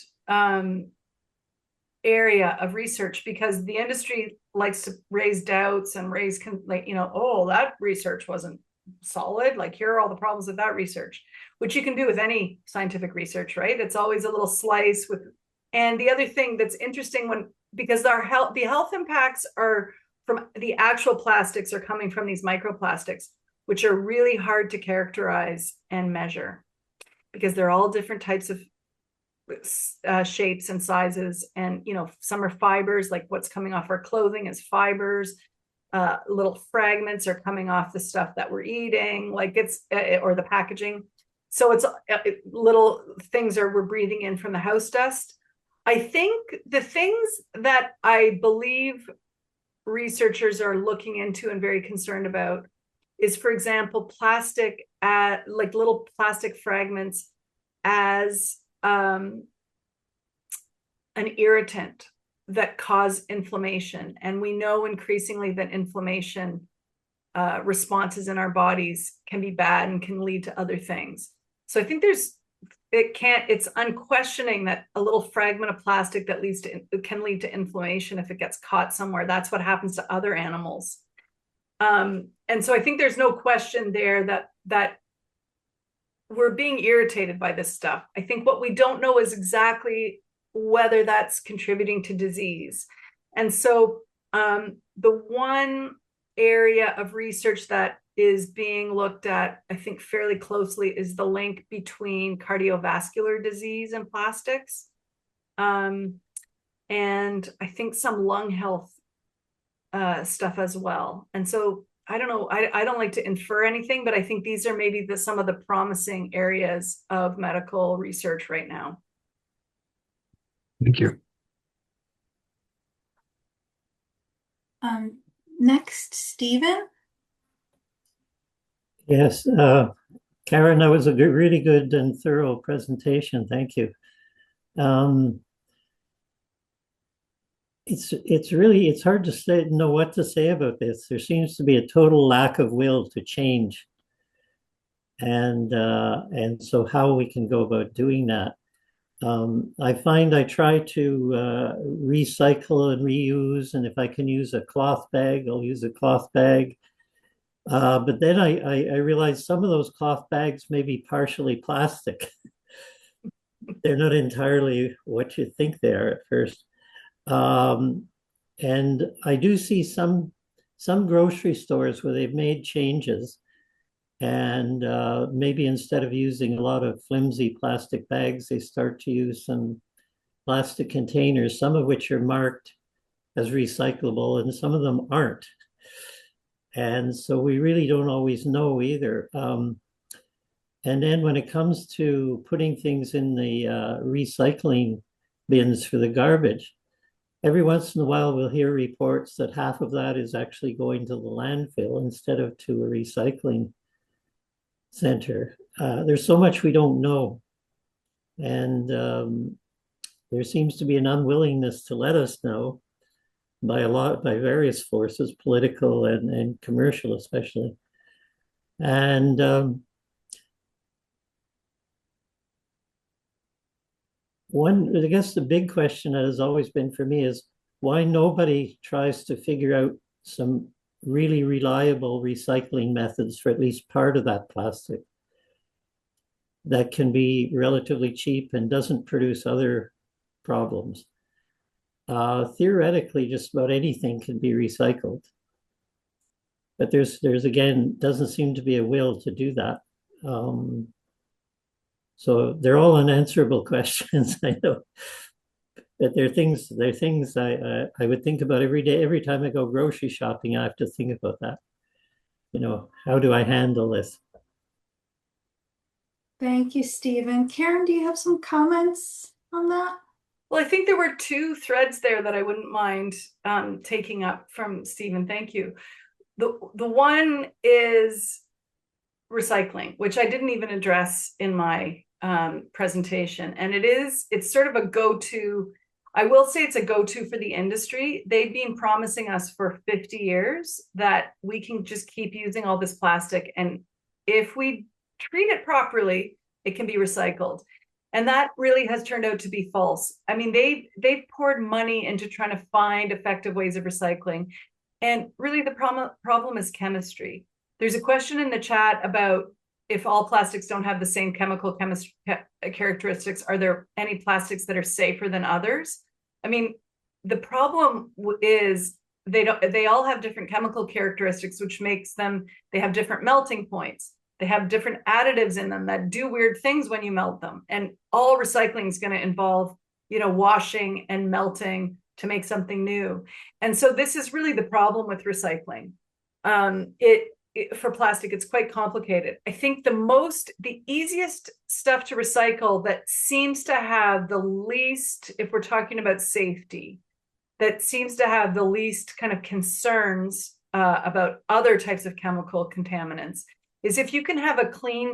area of research because the industry likes to raise doubts and raise like, you know, oh, that research wasn't solid. Like, here are all the problems with that research, which you can do with any scientific research, right? It's always a little slice with. And the other thing that's interesting because the health impacts are from the actual plastics are coming from these microplastics, which are really hard to characterize and measure because they're all different types of shapes and sizes. And, you know, some are fibers, like what's coming off our clothing is fibers. Little fragments are coming off the stuff that we're eating, like or the packaging. So it's little things we're breathing in from the house dust. I think the things that I believe researchers are looking into and very concerned about is, for example, plastic, like little plastic fragments as an irritant that cause inflammation. And we know increasingly that inflammation responses in our bodies can be bad and can lead to other things. So I think it's unquestioning that a little fragment of plastic that can lead to inflammation if it gets caught somewhere. That's what happens to other animals. And so I think there's no question there that we're being irritated by this stuff. I think what we don't know is exactly whether that's contributing to disease. And so the one area of research that is being looked at, I think, fairly closely is the link between cardiovascular disease and plastics. And I think some lung health stuff as well. And so I don't know, I don't like to infer anything, but I think these are maybe some of the promising areas of medical research right now. Thank you. Next, Stephen. Yes, Karen, that was a really good and thorough presentation. Thank you. It's hard to know what to say about this. There seems to be a total lack of will to change, and so how we can go about doing that. I find I try to recycle and reuse, and if I can use a cloth bag, I'll use a cloth bag. But then I realized some of those cloth bags may be partially plastic. They're not entirely what you think they are at first. And I do see some grocery stores where they've made changes, and maybe instead of using a lot of flimsy plastic bags, they start to use some plastic containers, some of which are marked as recyclable and some of them aren't. And so we really don't always know either. And then when it comes to putting things in the recycling bins for the garbage, every once in a while we'll hear reports that half of that is actually going to the landfill instead of to a recycling center. There's so much we don't know. And there seems to be an unwillingness to let us know by various forces, political and commercial especially. And I guess the big question that has always been for me is why nobody tries to figure out some really reliable recycling methods for at least part of that plastic that can be relatively cheap and doesn't produce other problems. Theoretically, just about anything can be recycled. But there's again, doesn't seem to be a will to do that. So they're all unanswerable questions, I know. But they're things I would think about every day. Every time I go grocery shopping, I have to think about that. You know, how do I handle this? Thank you, Stephen. Karen, do you have some comments on that? Well, I think there were two threads there that I wouldn't mind taking up from Stephen. Thank you. The one is recycling, which I didn't even address in my presentation. And it's sort of a go-to I will say it's a go-to for the industry. They've been promising us for 50 years that we can just keep using all this plastic, and if we treat it properly, it can be recycled. And that really has turned out to be false. I mean, they've poured money into trying to find effective ways of recycling. And really the problem is chemistry. There's a question in the chat about if all plastics don't have the same chemical characteristics, are there any plastics that are safer than others? I mean, the problem is they all have different chemical characteristics, which makes them, they have different melting points. They have different additives in them that do weird things when you melt them. And all recycling is going to involve, washing and melting to make something new. And so this is really the problem with recycling. For plastic, it's quite complicated. I think the easiest stuff to recycle that seems to have the least, if we're talking about safety, that seems to have the least kind of concerns about other types of chemical contaminants is if you can have a clean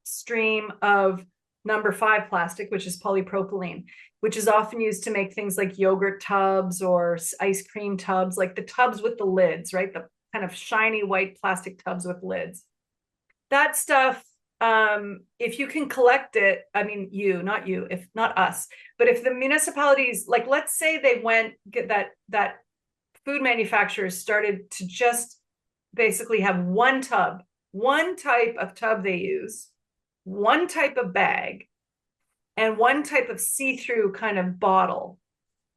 stream of number 5 plastic, which is polypropylene, which is often used to make things like yogurt tubs or ice cream tubs, like the tubs with the lids, right? The kind of shiny white plastic tubs with lids. That stuff, if you can collect it, I mean, not you, if not us, but if the municipalities, like, let's say they went get that food manufacturers started to just basically have one type of tub they use, one type of bag, and one type of see-through kind of bottle.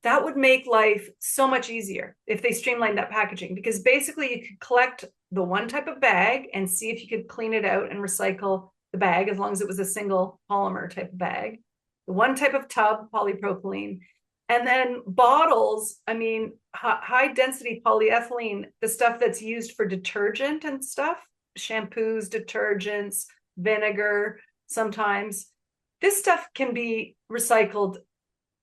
That would make life so much easier if they streamlined that packaging, because basically you could collect the one type of bag and see if you could clean it out and recycle the bag, as long as it was a single polymer type of bag, the one type of tub, polypropylene, and then bottles. I mean, high density polyethylene, the stuff that's used for detergent and stuff, shampoos, detergents, vinegar, sometimes. This stuff can be recycled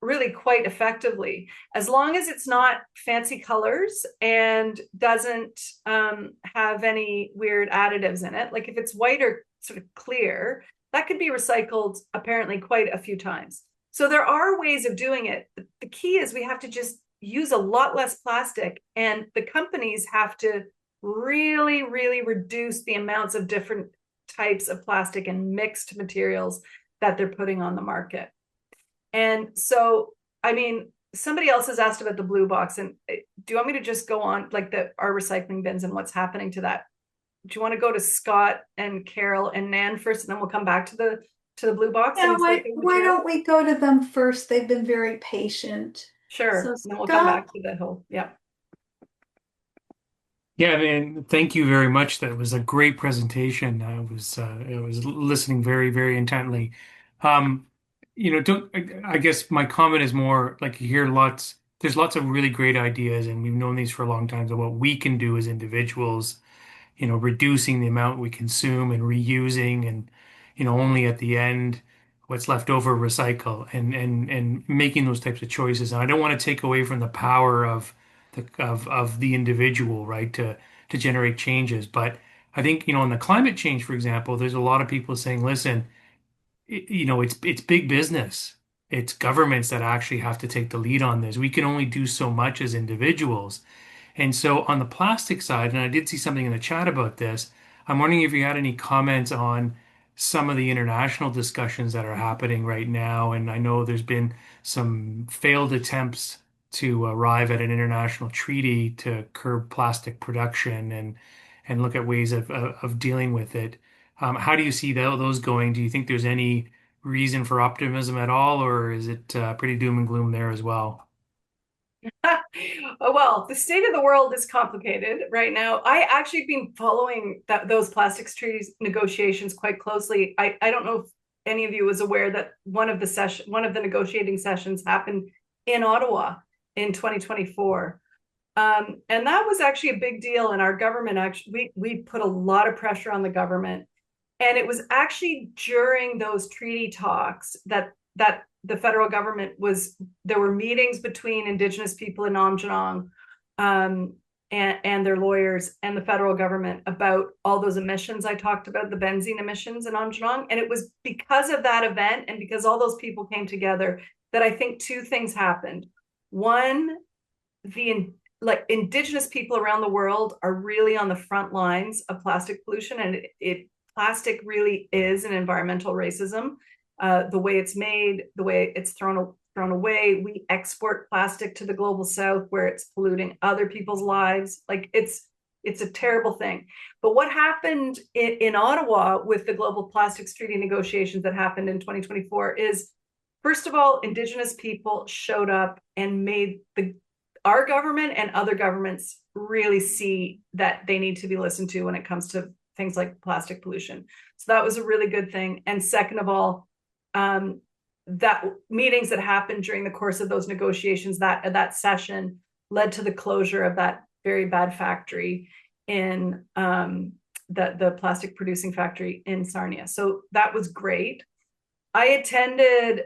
really quite effectively, as long as it's not fancy colors and doesn't have any weird additives in it. Like if it's white or sort of clear, that could be recycled apparently quite a few times. So there are ways of doing it. The key is we have to just use a lot less plastic, and the companies have to really, really reduce the amounts of different types of plastic and mixed materials that they're putting on the market. And so, I mean, somebody else has asked about the blue box, and do you want me to just go on like our recycling bins and what's happening to that? Do you want to go to Scott and Carol and Nan first, and then we'll come back to the blue box? Yeah, why don't we go to them first? They've been very patient. Sure. So, and then we'll come back to the whole, yeah. Yeah, I mean, thank you very much. That was a great presentation. I was listening very, very intently. I guess my comment is more like you hear there's lots of really great ideas, and we've known these for a long time, so what we can do as individuals, reducing the amount we consume and reusing, and, only at the end, what's left over, recycle, and making those types of choices. And I don't want to take away from the power of the individual, right, to generate changes. But I think, on the climate change, for example, there's a lot of people saying, listen, it's big business. It's governments that actually have to take the lead on this. We can only do so much as individuals. And so on the plastic side, and I did see something in the chat about this, I'm wondering if you had any comments on some of the international discussions that are happening right now. And I know there's been some failed attempts to arrive at an international treaty to curb plastic production and look at ways of dealing with it. How do you see those going? Do you think there's any reason for optimism at all, or is it pretty doom and gloom there as well? Well, the state of the world is complicated right now. I actually been following those plastics treaties negotiations quite closely. I don't know if any of you was aware that one of the negotiating sessions happened in Ottawa in 2024. And that was actually a big deal. And our government we put a lot of pressure on the government. And it was actually during those treaty talks that the federal government there were meetings between Indigenous people in Namjinong and their lawyers and the federal government about all those emissions I talked about, the benzene emissions in Namjinong. And it was because of that event and because all those people came together that I think two things happened. One, the indigenous people around the world are really on the front lines of plastic pollution, and plastic really is an environmental racism. The way it's made, the way it's thrown away. We export plastic to the global south where it's polluting other people's lives. Like it's a terrible thing. But what happened in Ottawa with the global plastics treaty negotiations that happened in 2024 is, first of all, indigenous people showed up and made our government and other governments really see that they need to be listened to when it comes to things like plastic pollution. So that was a really good thing. And second of all, that meetings that happened during the course of those negotiations, that session led to the closure of that very bad factory in the plastic producing factory in Sarnia. So that was great. I attended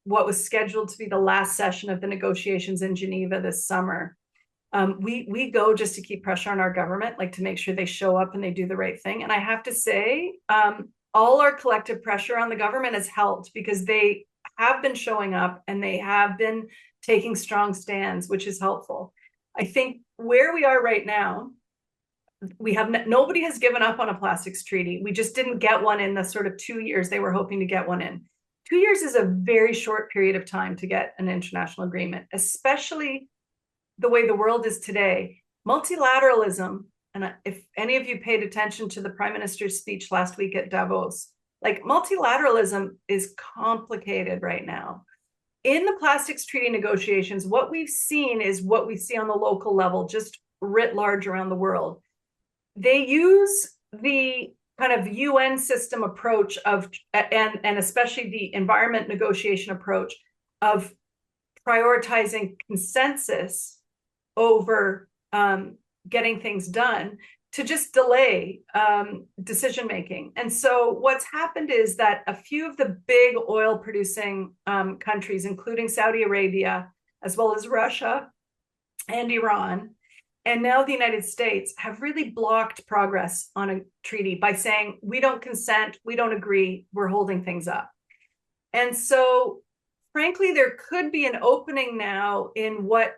what was scheduled to be the last session of the negotiations in Geneva this summer. We go just to keep pressure on our government, like to make sure they show up and they do the right thing. And I have to say, all our collective pressure on the government has helped, because they have been showing up and they have been taking strong stands, which is helpful. I think where we are right now, nobody has given up on a plastics treaty. We just didn't get one in the sort of 2 years they were hoping to get one in. 2 years is a very short period of time to get an international agreement, especially the way the world is today. Multilateralism, and if any of you paid attention to the Prime Minister's speech last week at Davos, like multilateralism is complicated right now. In the plastics treaty negotiations, what we've seen is what we see on the local level, just writ large around the world. They use the kind of UN system approach and especially the environment negotiation approach of prioritizing consensus over getting things done to just delay decision making. And so what's happened is that a few of the big oil producing countries, including Saudi Arabia, as well as Russia and Iran, and now the United States, have really blocked progress on a treaty by saying, we don't consent, we don't agree, we're holding things up. And so, frankly, there could be an opening now in what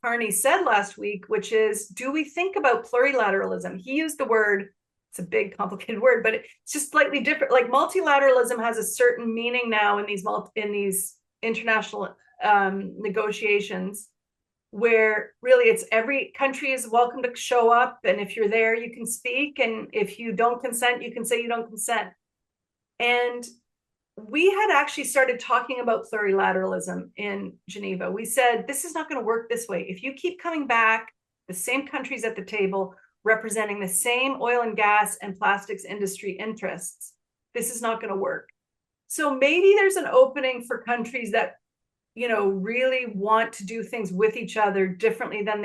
Carney said last week, which is, do we think about plurilateralism? He used the word, it's a big, complicated word, but it's just slightly different. Like multilateralism has a certain meaning now in these international negotiations, where really it's every country is welcome to show up. And if you're there, you can speak. And if you don't consent, you can say you don't consent. And we had actually started talking about plurilateralism in Geneva. We said, this is not going to work this way. If you keep coming back, the same countries at the table representing the same oil and gas and plastics industry interests, this is not going to work. So maybe there's an opening for countries that, really want to do things with each other differently than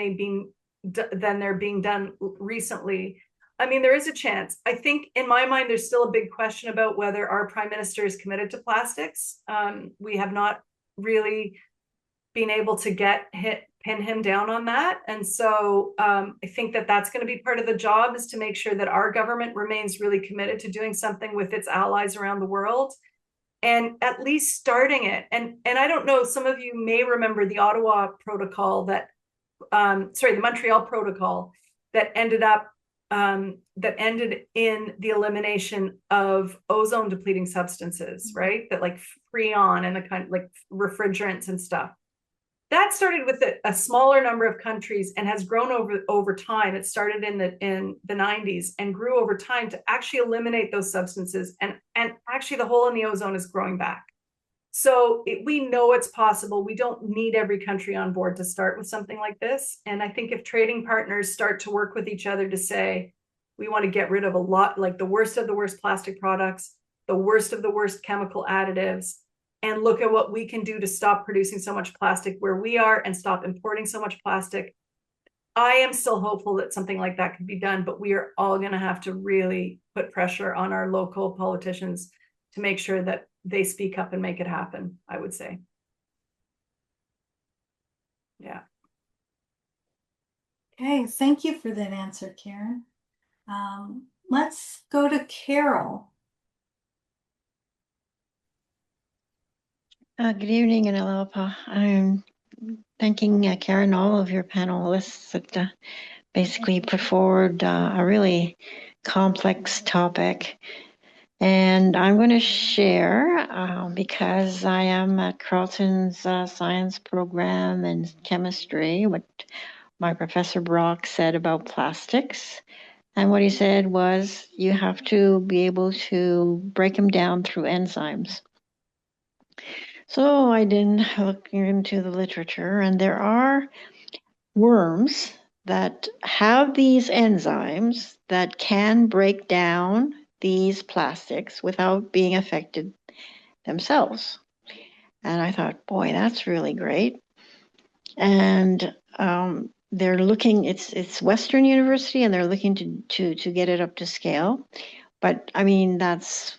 they're being done recently. I mean, there is a chance. I think in my mind, there's still a big question about whether our prime minister is committed to plastics. We have not really been able to pin him down on that. And so I think that's going to be part of the job, is to make sure that our government remains really committed to doing something with its allies around the world, and at least starting it. And I don't know, some of you may remember the Ottawa protocol the Montreal protocol that ended in the elimination of ozone depleting substances, right? That like Freon and the kind of like refrigerants and stuff. That started with a smaller number of countries and has grown over time. It started in the 90s and grew over time to actually eliminate those substances. And actually the hole in the ozone is growing back. So we know it's possible. We don't need every country on board to start with something like this. And I think if trading partners start to work with each other to say, we want to get rid of a lot, like the worst of the worst plastic products, the worst of the worst chemical additives, and look at what we can do to stop producing so much plastic where we are and stop importing so much plastic. I am still hopeful that something like that could be done, but we are all going to have to really put pressure on our local politicians to make sure that they speak up and make it happen, I would say. Yeah. Okay, thank you for that answer, Karen. Let's go to Carol. Good evening, and aloha. I'm thanking Karen, all of your panelists that basically put forward a really complex topic. And I'm going to share because I am at Carleton's science program and chemistry, what my Professor Brock said about plastics. And what he said was you have to be able to break them down through enzymes. So I did look into the literature, and there are worms that have these enzymes that can break down these plastics without being affected themselves. And I thought, boy, that's really great. And they're looking, it's Western University, and they're looking to get it up to scale. But I mean, that's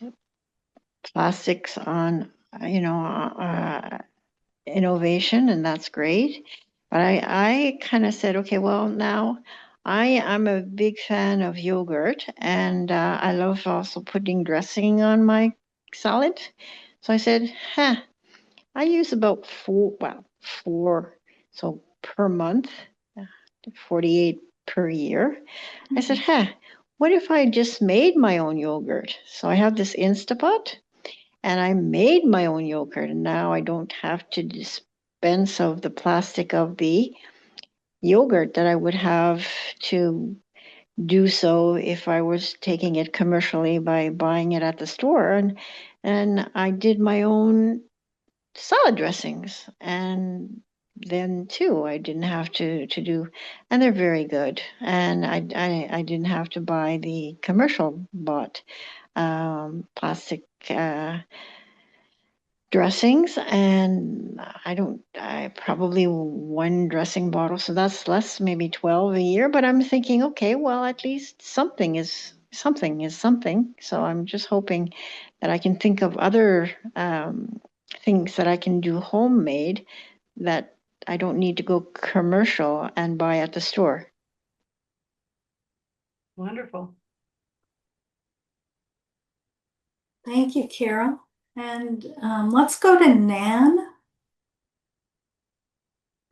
plastics on, innovation, and that's great. But I kind of said, okay, well, now I'm a big fan of yogurt, and I love also putting dressing on my salad. So I said, I use about four, so per month, 48 per year. I said, what if I just made my own yogurt? So I have this Instapot, and I made my own yogurt, and now I don't have to dispense of the plastic of the yogurt that I would have to do so if I was taking it commercially by buying it at the store. And I did my own salad dressings, and then too I didn't have to do, and they're very good. And I didn't have to buy the commercial bought plastic dressings, and I probably one dressing bottle, so that's less, maybe 12 a year. But I'm thinking, okay, well, at least something is something. So I'm just hoping that I can think of other things that I can do homemade that I don't need to go commercial and buy at the store. Wonderful. Thank you, Carol. And let's go to Nan.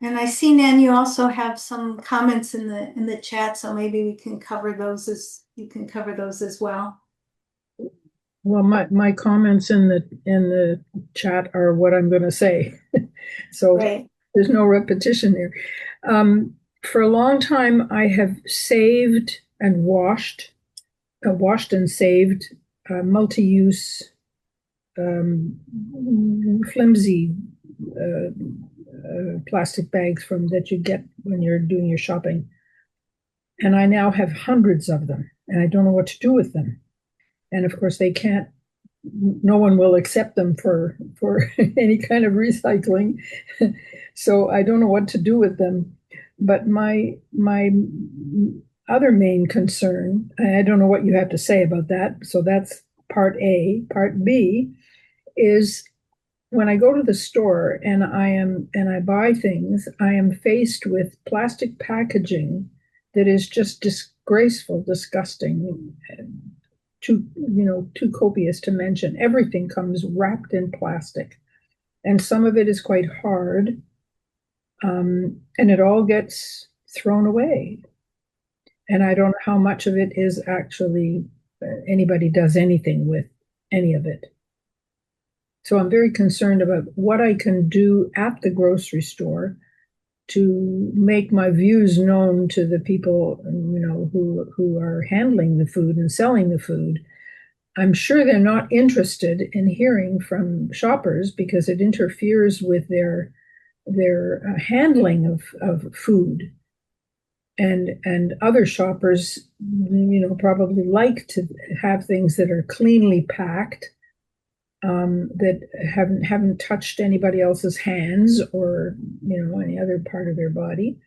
And I see, Nan, you also have some comments in the chat, so maybe we can cover those as you can cover those as well. Well, my comments in the chat are what I'm going to say, so Right. There's no repetition there. For a long time, I have saved and washed and saved multi-use flimsy plastic bags that you get when you're doing your shopping. And I now have hundreds of them, and I don't know what to do with them. And of course, no one will accept them for any kind of recycling. So I don't know what to do with them. But my other main concern, I don't know what you have to say about that. So that's part A. Part B is when I go to the store and I buy things, I am faced with plastic packaging that is just disgraceful, disgusting, too copious to mention. Everything comes wrapped in plastic, and some of it is quite hard, and it all gets thrown away. And I don't know how much of it is actually anybody does anything with any of it. So I'm very concerned about what I can do at the grocery store to make my views known to the people, who are handling the food and selling the food. I'm sure they're not interested in hearing from shoppers because it interferes with their handling of food. And other shoppers, probably like to have things that are cleanly packed, that haven't touched anybody else's hands or any other part of their body.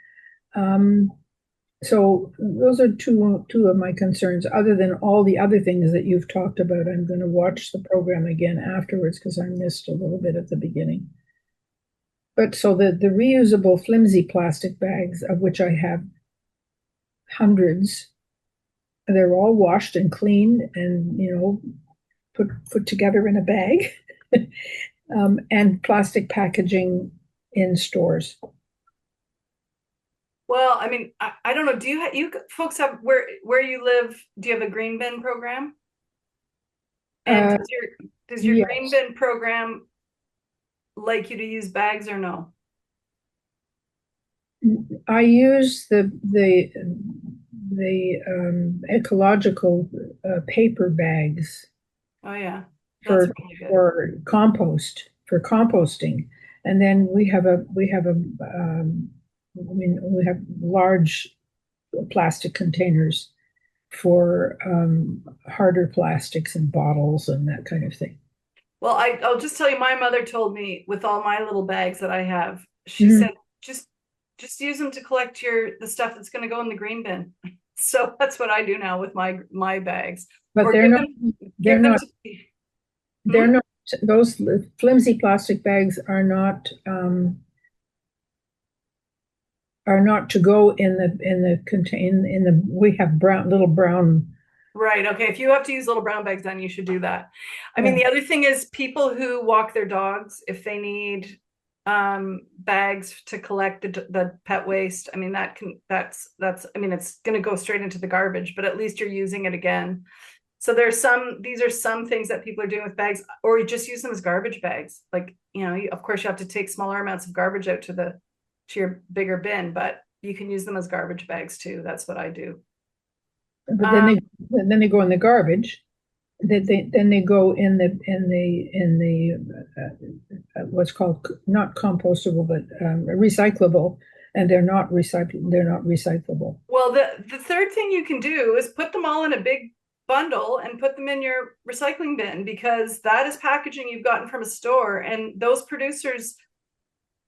So those are two of my concerns, other than all the other things that you've talked about. I'm going to watch the program again afterwards because I missed a little bit at the beginning. But so the reusable flimsy plastic bags, of which I have hundreds, they're all washed and cleaned and put together in a bag. and plastic packaging in stores. Well, I mean, I don't know. Do you folks have where you live? Do you have a green bin program? And does your green Yes. bin program like you to use bags or no? I use the ecological paper bags Oh yeah, that's for really good. for composting, and then we have we have large plastic containers for harder plastics and bottles and that kind of thing. Well, I'll just tell you, my mother told me with all my little bags that I have, she Mhm. said, just use them to collect the stuff that's going to go in the green bin. So that's what I do now with my bags. But Or they're give not. them They're give them not. to They're not. Those flimsy plastic bags are not to go in the we have little brown. Right. Okay. If you have to use little brown bags, then you should do that. I mean, Yeah. the other thing is people who walk their dogs, if they need bags to collect the pet waste, I mean, that's I mean, it's going to go straight into the garbage, but at least you're using it again. So these are some things that people are doing with bags, or you just use them as garbage bags. Like, of course you have to take smaller amounts of garbage out to your bigger bin, but you can use them as garbage bags too. That's what I do. But then they go in the garbage. Then they go in the what's called not compostable but recyclable, and they're not recyclable. Well, the third thing you can do is put them all in a big bundle and put them in your recycling bin, because that is packaging you've gotten from a store, and those producers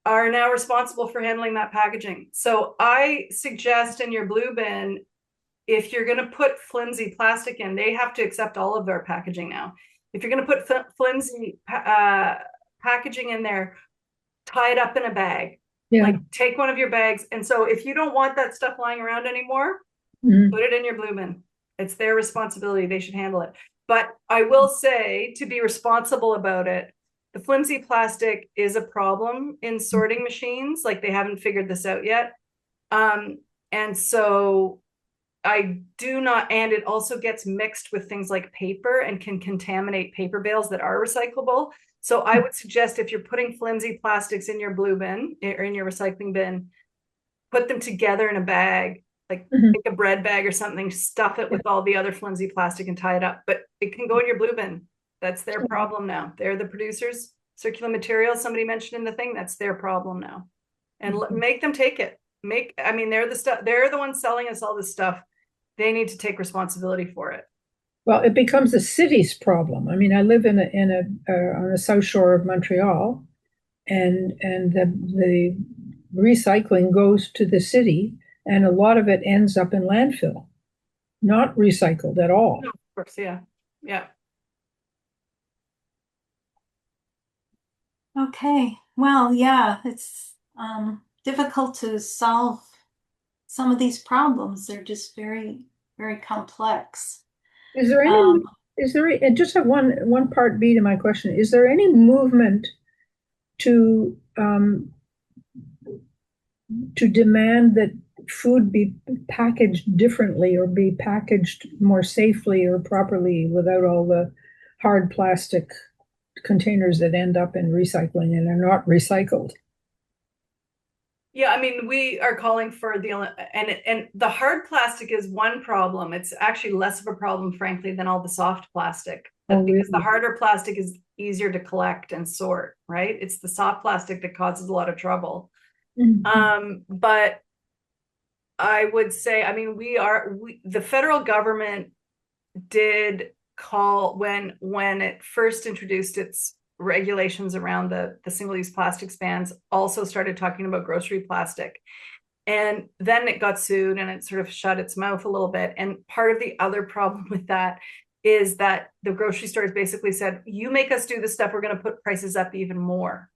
are now responsible for handling that packaging. So I suggest in your blue bin, if you're going to put flimsy plastic in, they have to accept all of their packaging now. If you're going to put flimsy packaging in there, tie it up in a bag. Yeah. Like take one of your bags. And so if you don't want that stuff lying around anymore, put it in your blue bin. It's their responsibility. They should handle it. But I will say, to be responsible about it, the flimsy plastic is a problem in sorting machines. Like they haven't figured this out yet. And so I do not, and it also gets mixed with things like paper and can contaminate paper bales that are recyclable. So I would suggest, if you're putting flimsy plastics in your blue bin or in your recycling bin, put them together in a bag, like take a bread bag or something, stuff it with all the other flimsy plastic and tie it up. But it can go in your blue bin. That's their problem now. They're the producers. Circular materials, somebody mentioned in the thing, that's their problem now. And make them take it. I mean, they're the ones selling us all this stuff. They need to take responsibility for it. Well, it becomes the city's problem. I mean, I live on the south shore of Montreal, and the recycling goes to the city, and a lot of it ends up in landfill, not recycled at all. No, of course, yeah. Okay. Well, yeah, it's difficult to solve some of these problems. They're just very, very complex. Is there any, and just have one part B to my question. Is there any movement to demand that food be packaged differently, or be packaged more safely or properly without all the hard plastic containers that end up in recycling and are not recycled? Yeah, I mean, we are calling for and the hard plastic is one problem. It's actually less of a problem, frankly, than all the soft plastic. Because the harder plastic is easier to collect and sort, right? It's the soft plastic that causes a lot of trouble. But I would say, I mean, the federal government did call, when it first introduced its regulations around the single-use plastics bans, also started talking about grocery plastic. And then it got sued and it sort of shut its mouth a little bit. And part of the other problem with that is that the grocery stores basically said, you make us do this stuff, we're going to put prices up even more.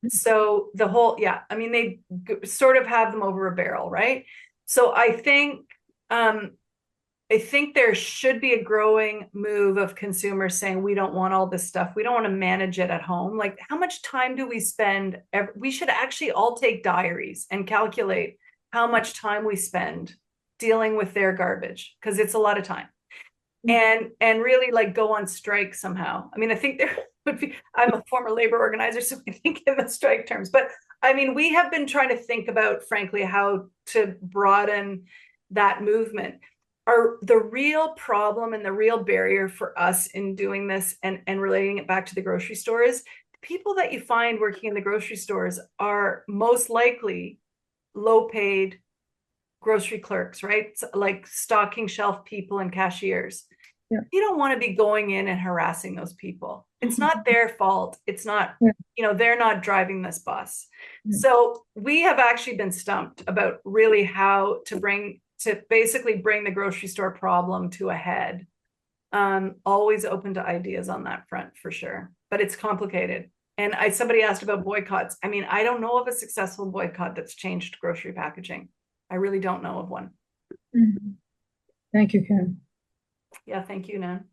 So I mean, they sort of have them over a barrel, right? So I think I think there should be a growing move of consumers saying, we don't want all this stuff. We don't want to manage it at home. Like, how much time do we spend? We should actually all take diaries and calculate how much time we spend dealing with their garbage, because it's a lot of time. And really like go on strike somehow. I mean, I think there would be, I'm a former labor organizer, so I think in the strike terms, but I mean, we have been trying to think about, frankly, how to broaden that movement. The real problem and the real barrier for us in doing this and relating it back to the grocery store is the people that you find working in the grocery stores are most likely low paid grocery clerks, right? Like stocking shelf people and cashiers. Yeah. You don't want to be going in and harassing those people. It's not their fault. It's not, they're not driving this bus. So we have actually been stumped about really how to basically bring the grocery store problem to a head. Always open to ideas on that front for sure, but it's complicated. And somebody asked about boycotts. I mean, I don't know of a successful boycott that's changed grocery packaging. I really don't know of one. Mm-hmm. Thank you, Karen. Yeah, thank you, Nan.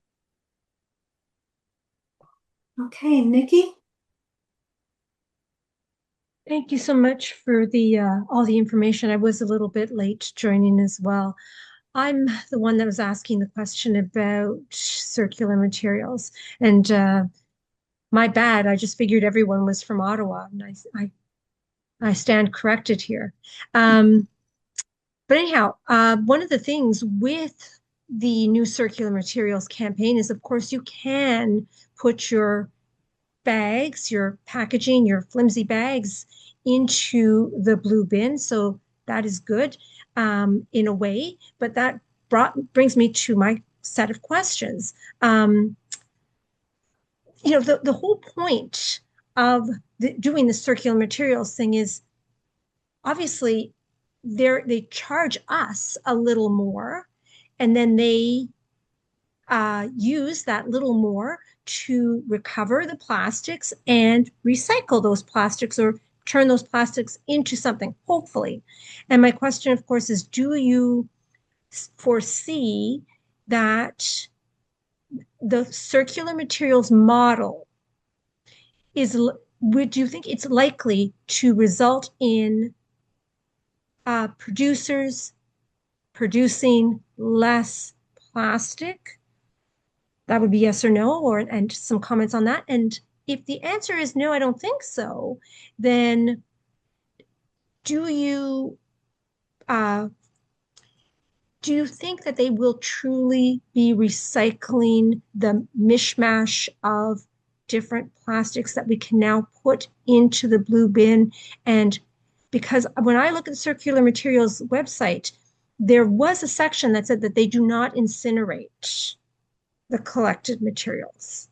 Okay, Nikki. Thank you so much for the all the information. I was a little bit late joining as well. I'm the one that was asking the question about circular materials, and my bad. I just figured everyone was from Ottawa, and I stand corrected here. But anyhow, one of the things with the new circular materials campaign is, of course, you can put your bags, your packaging, your flimsy bags into the blue bin. So that is good in a way, but that brings me to my set of questions. The whole point of doing the circular materials thing is obviously they charge us a little more, and then they use that little more to recover the plastics and recycle those plastics or turn those plastics into something, hopefully. And my question, of course, is do you foresee that the circular materials model would you think it's likely to result in producers producing less plastic? That would be yes or no, and some comments on that. And if the answer is no, I don't think so, then do you think that they will truly be recycling the mishmash of different plastics that we can now put into the blue bin? And because when I look at the Circular Materials website, there was a section that said that they do not incinerate the collected materials,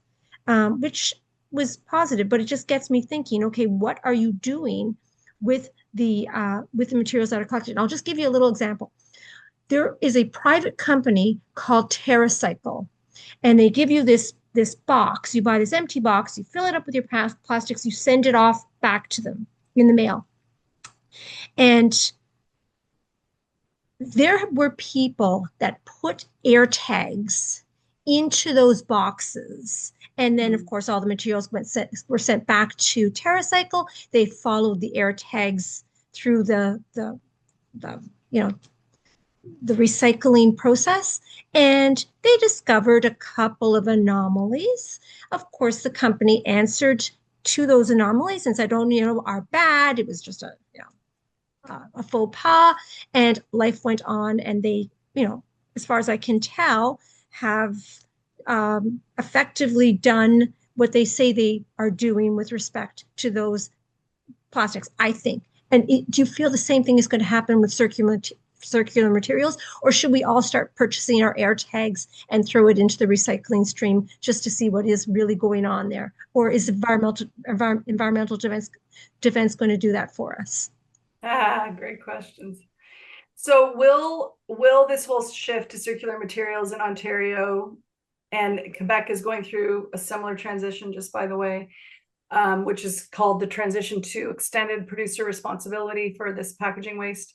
which was positive, but it just gets me thinking, okay, what are you doing with the materials that are collected? And I'll just give you a little example. There is a private company called TerraCycle, and they give you this box. You buy this empty box, you fill it up with your plastics, you send it off back to them in the mail. And there were people that put air tags into those boxes. And then, of course, all the materials were sent back to TerraCycle. They followed the air tags through the recycling process, and they discovered a couple of anomalies. Of course, the company answered to those anomalies and said, "Oh, are bad. It was just a faux pas," and life went on. And they, as far as I can tell, have effectively done what they say they are doing with respect to those plastics, I think. And do you feel the same thing is going to happen with circular materials, or should we all start purchasing our air tags and throw it into the recycling stream just to see what is really going on there? Or is environmental defense going to do that for us? Great questions. So will this whole shift to circular materials in Ontario, and Quebec is going through a similar transition, just by the way, which is called the transition to extended producer responsibility for this packaging waste.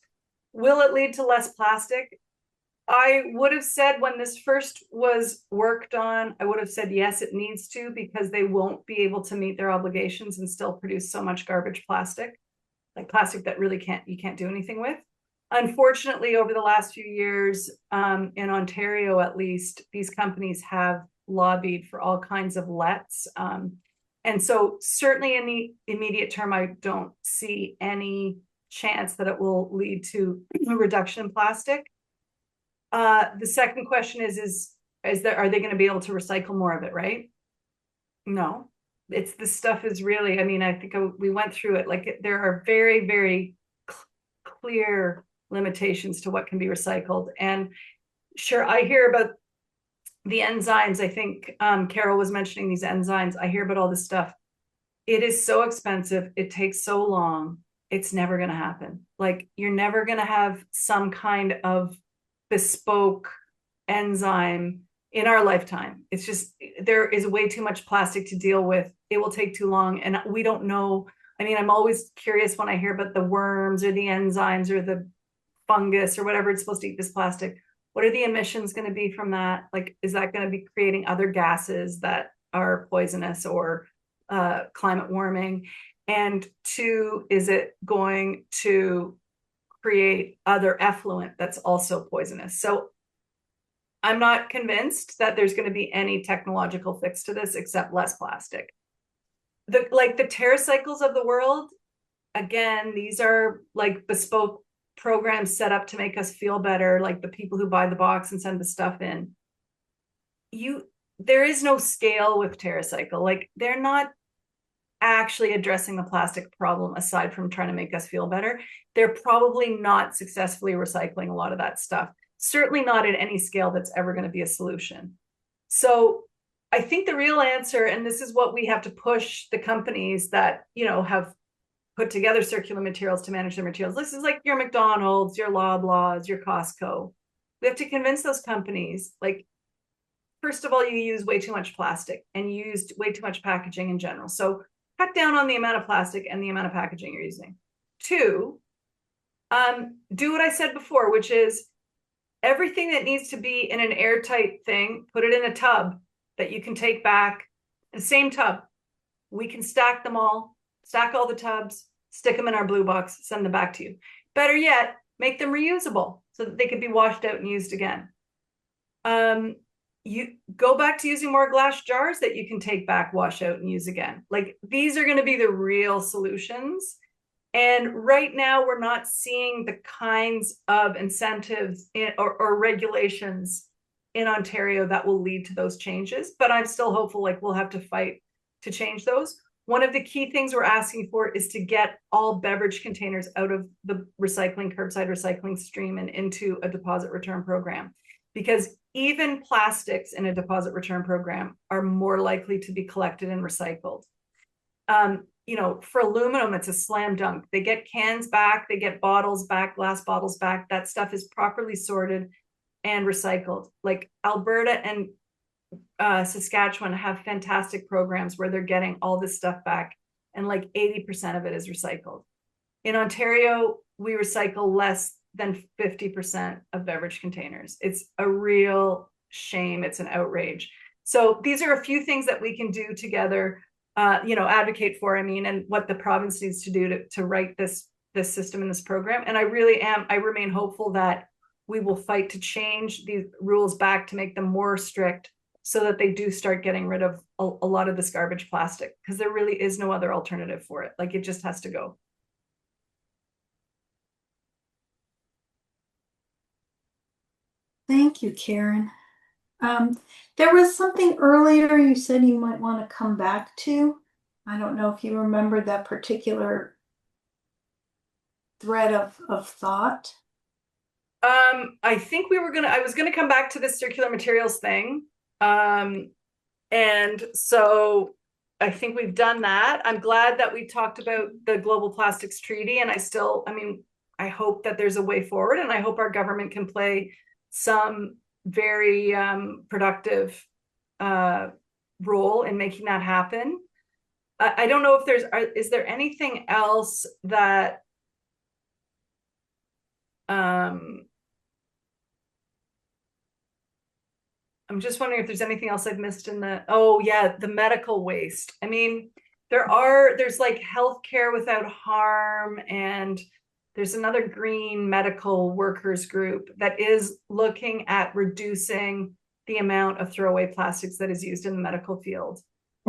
Will it lead to less plastic? I would have said when this first was worked on, I would have said, yes, it needs to, because they won't be able to meet their obligations and still produce so much garbage plastic, like plastic that really you can't do anything with. Unfortunately, over the last few years, in Ontario, at least, these companies have lobbied for all kinds of lets. And so certainly in the immediate term, I don't see any chance that it will lead to a reduction in plastic. The second question are they going to be able to recycle more of it, right? No, this stuff is really, I mean, I think we went through it, like there are very, very clear limitations to what can be recycled. And sure, I hear about the enzymes. I think Carol was mentioning these enzymes. I hear about all this stuff. It is so expensive. It takes so long. It's never going to happen. Like, you're never going to have some kind of bespoke enzyme in our lifetime. It's just, there is way too much plastic to deal with. It will take too long. And we don't know. I mean, I'm always curious when I hear about the worms or the enzymes or the fungus or whatever it's supposed to eat this plastic. What are the emissions going to be from that? Like, is that going to be creating other gases that are poisonous or climate warming? And two, is it going to create other effluent that's also poisonous? So I'm not convinced that there's going to be any technological fix to this except less plastic. The TerraCycles of the world, again, these are like bespoke programs set up to make us feel better, like the people who buy the box and send the stuff in. There is no scale with TerraCycle. Like, they're not actually addressing the plastic problem aside from trying to make us feel better. They're probably not successfully recycling a lot of that stuff. Certainly not at any scale that's ever going to be a solution. So I think the real answer, and this is what we have to push the companies that, have put together circular materials to manage their materials. This is like your McDonald's, your Loblaws, your Costco. We have to convince those companies, like, first of all, you use way too much plastic and you used way too much packaging in general. So cut down on the amount of plastic and the amount of packaging you're using. Two, do what I said before, which is everything that needs to be in an airtight thing, put it in a tub that you can take back, the same tub. We can stack them all, stack all the tubs, stick them in our blue box, send them back to you. Better yet, make them reusable so that they can be washed out and used again. You go back to using more glass jars that you can take back, wash out, and use again. Like, these are going to be the real solutions. And right now, we're not seeing the kinds of incentives or regulations in Ontario that will lead to those changes. But I'm still hopeful, like, we'll have to fight to change those. One of the key things we're asking for is to get all beverage containers out of the curbside recycling stream and into a deposit return program. Because even plastics in a deposit return program are more likely to be collected and recycled. For aluminum, it's a slam dunk. They get cans back, they get bottles back, glass bottles back. That stuff is properly sorted and recycled. Like, Alberta and Saskatchewan have fantastic programs where they're getting all this stuff back, and like 80% of it is recycled. In Ontario, we recycle less than 50% of beverage containers. It's a real shame. It's an outrage. So these are a few things that we can do together, advocate for, and what the province needs to do to write this system and this program. And I remain hopeful that we will fight to change these rules back to make them more strict so that they do start getting rid of a lot of this garbage plastic, because there really is no other alternative for it. Like, it just has to go. Thank you, Karen. There was something earlier you said you might want to come back to. I don't know if you remember that particular thread of thought. I think I was gonna come back to this circular materials thing. And so I think we've done that. I'm glad that we talked about the Global Plastics Treaty, and I hope that there's a way forward, and I hope our government can play some very productive role in making that happen. I don't know if is there anything else that I'm just wondering if there's anything else I've missed in the medical waste. I mean, there's like healthcare without harm, and there's another green medical workers group that is looking at reducing the amount of throwaway plastics that is used in the medical field.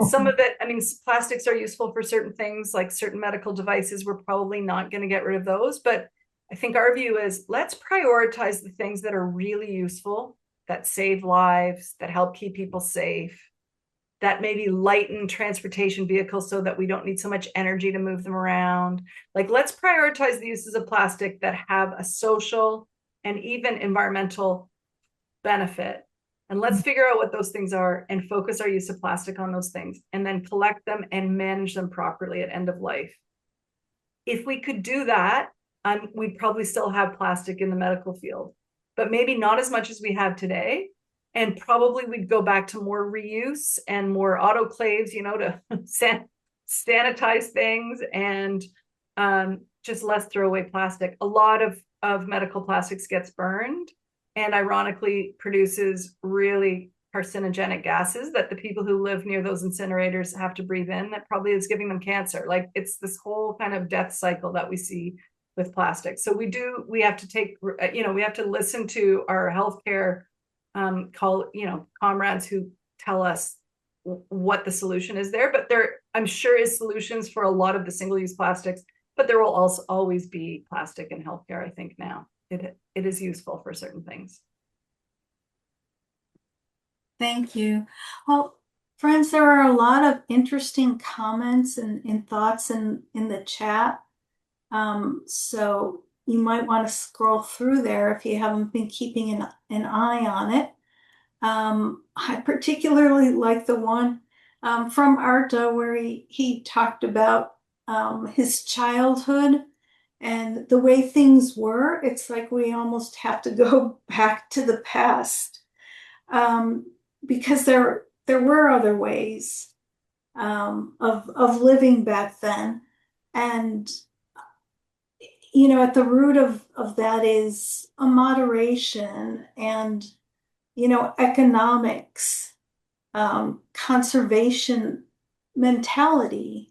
Some of it, I mean, plastics are useful for certain things, like certain medical devices. We're probably not going to get rid of those, but I think our view is let's prioritize the things that are really useful, that save lives, that help keep people safe, that maybe lighten transportation vehicles so that we don't need so much energy to move them around. Like, let's prioritize the uses of plastic that have a social and even environmental benefit. And let's figure out what those things are and focus our use of plastic on those things, and then collect them and manage them properly at end of life. If we could do that, we'd probably still have plastic in the medical field, but maybe not as much as we have today. And probably we'd go back to more reuse and more autoclaves, to sanitize things, and just less throwaway plastic. A lot of medical plastics gets burned, and ironically produces really carcinogenic gases that the people who live near those incinerators have to breathe in, that probably is giving them cancer. Like, it's this whole kind of death cycle that we see with plastic. So we have to listen to our healthcare comrades who tell us what the solution is there. But there, I'm sure, is solutions for a lot of the single-use plastics, but there will also always be plastic in healthcare. I think now it is useful for certain things. Thank you. Well, friends, there are a lot of interesting comments and thoughts in the chat. So you might want to scroll through there if you haven't been keeping an eye on it. I particularly like the one from Arta where he talked about his childhood and the way things were. It's like we almost have to go back to the past, because there were other ways of living back then. And at the root of that is a moderation and, economics, conservation mentality,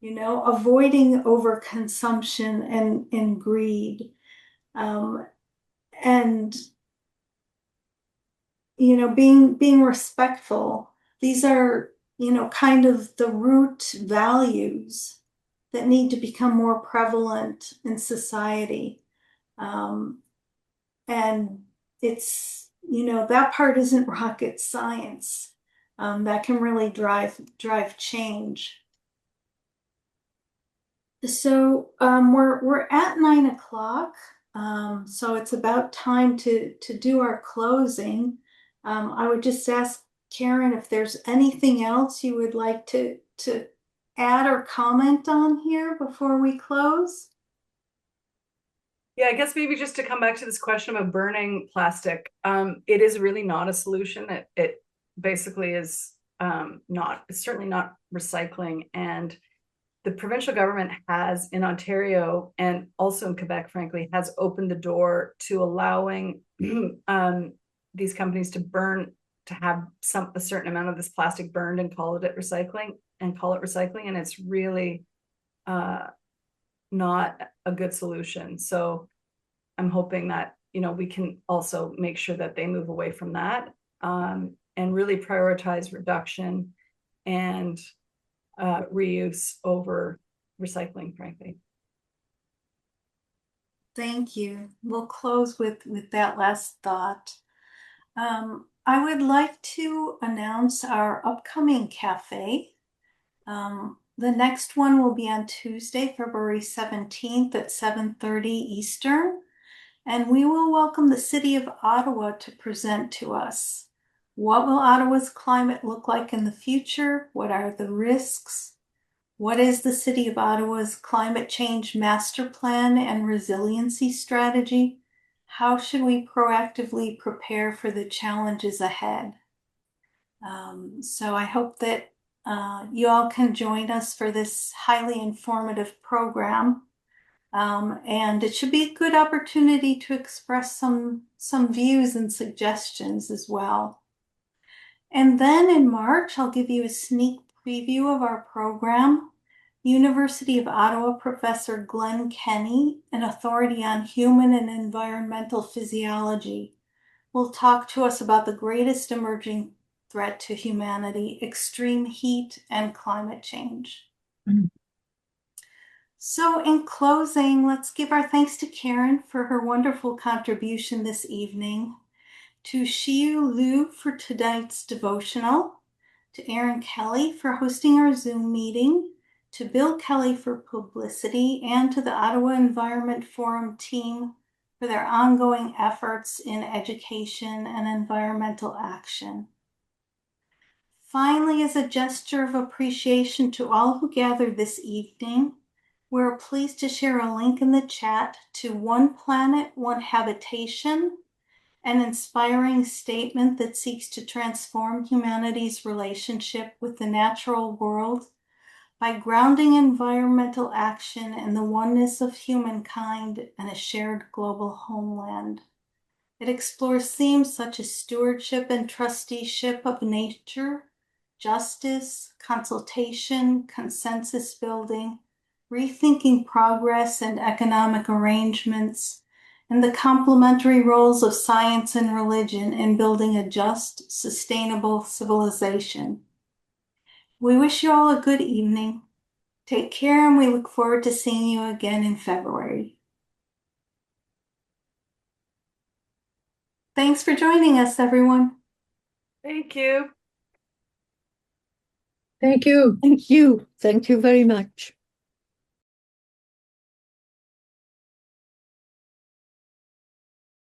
avoiding overconsumption and greed, and, being respectful. These are, kind of the root values that need to become more prevalent in society. And it's, that part isn't rocket science. That can really drive change. So we're at 9 o'clock. So it's about time to do our closing. I would just ask Karen if there's anything else you would like to add or comment on here before we close. Yeah, I guess maybe just to come back to this question of burning plastic, it is really not a solution. It basically is it's certainly not recycling. And the provincial government has, in Ontario and also in Quebec, frankly, has opened the door to allowing these companies to have a certain amount of this plastic burned and call it recycling. And it's really not a good solution. So I'm hoping that, we can also make sure that they move away from that, and really prioritize reduction and reuse over recycling, frankly. Thank you. We'll close with that last thought. I would like to announce our upcoming cafe. The next one will be on Tuesday, February 17th at 7:30 Eastern, and we will welcome the City of Ottawa to present to us. What will Ottawa's climate look like in the future? What are the risks? What is the City of Ottawa's climate change master plan and resiliency strategy? How should we proactively prepare for the challenges ahead? So I hope that you all can join us for this highly informative program. And it should be a good opportunity to express some views and suggestions as well. And then in March, I'll give you a sneak preview of our program. University of Ottawa professor Glenn Kenny, an authority on human and environmental physiology, will talk to us about the greatest emerging threat to humanity, extreme heat and climate change. So in closing, let's give our thanks to Karen for her wonderful contribution this evening, to Shiyu Liu for tonight's devotional, to Aaron Kelly for hosting our Zoom meeting, to Bill Kelly for publicity, and to the Ottawa Environment Forum team for their ongoing efforts in education and environmental action. Finally, as a gesture of appreciation to all who gathered this evening, we're pleased to share a link in the chat to One Planet, One Habitation, an inspiring statement that seeks to transform humanity's relationship with the natural world by grounding environmental action in the oneness of humankind and a shared global homeland. It explores themes such as stewardship and trusteeship of nature, justice, consultation, consensus building, rethinking progress and economic arrangements, and the complementary roles of science and religion in building a just, sustainable civilization. We wish you all a good evening. Take care, and we look forward to seeing you again in February. Thanks for joining us, everyone. Thank you. Thank you. Thank you. Thank you very much.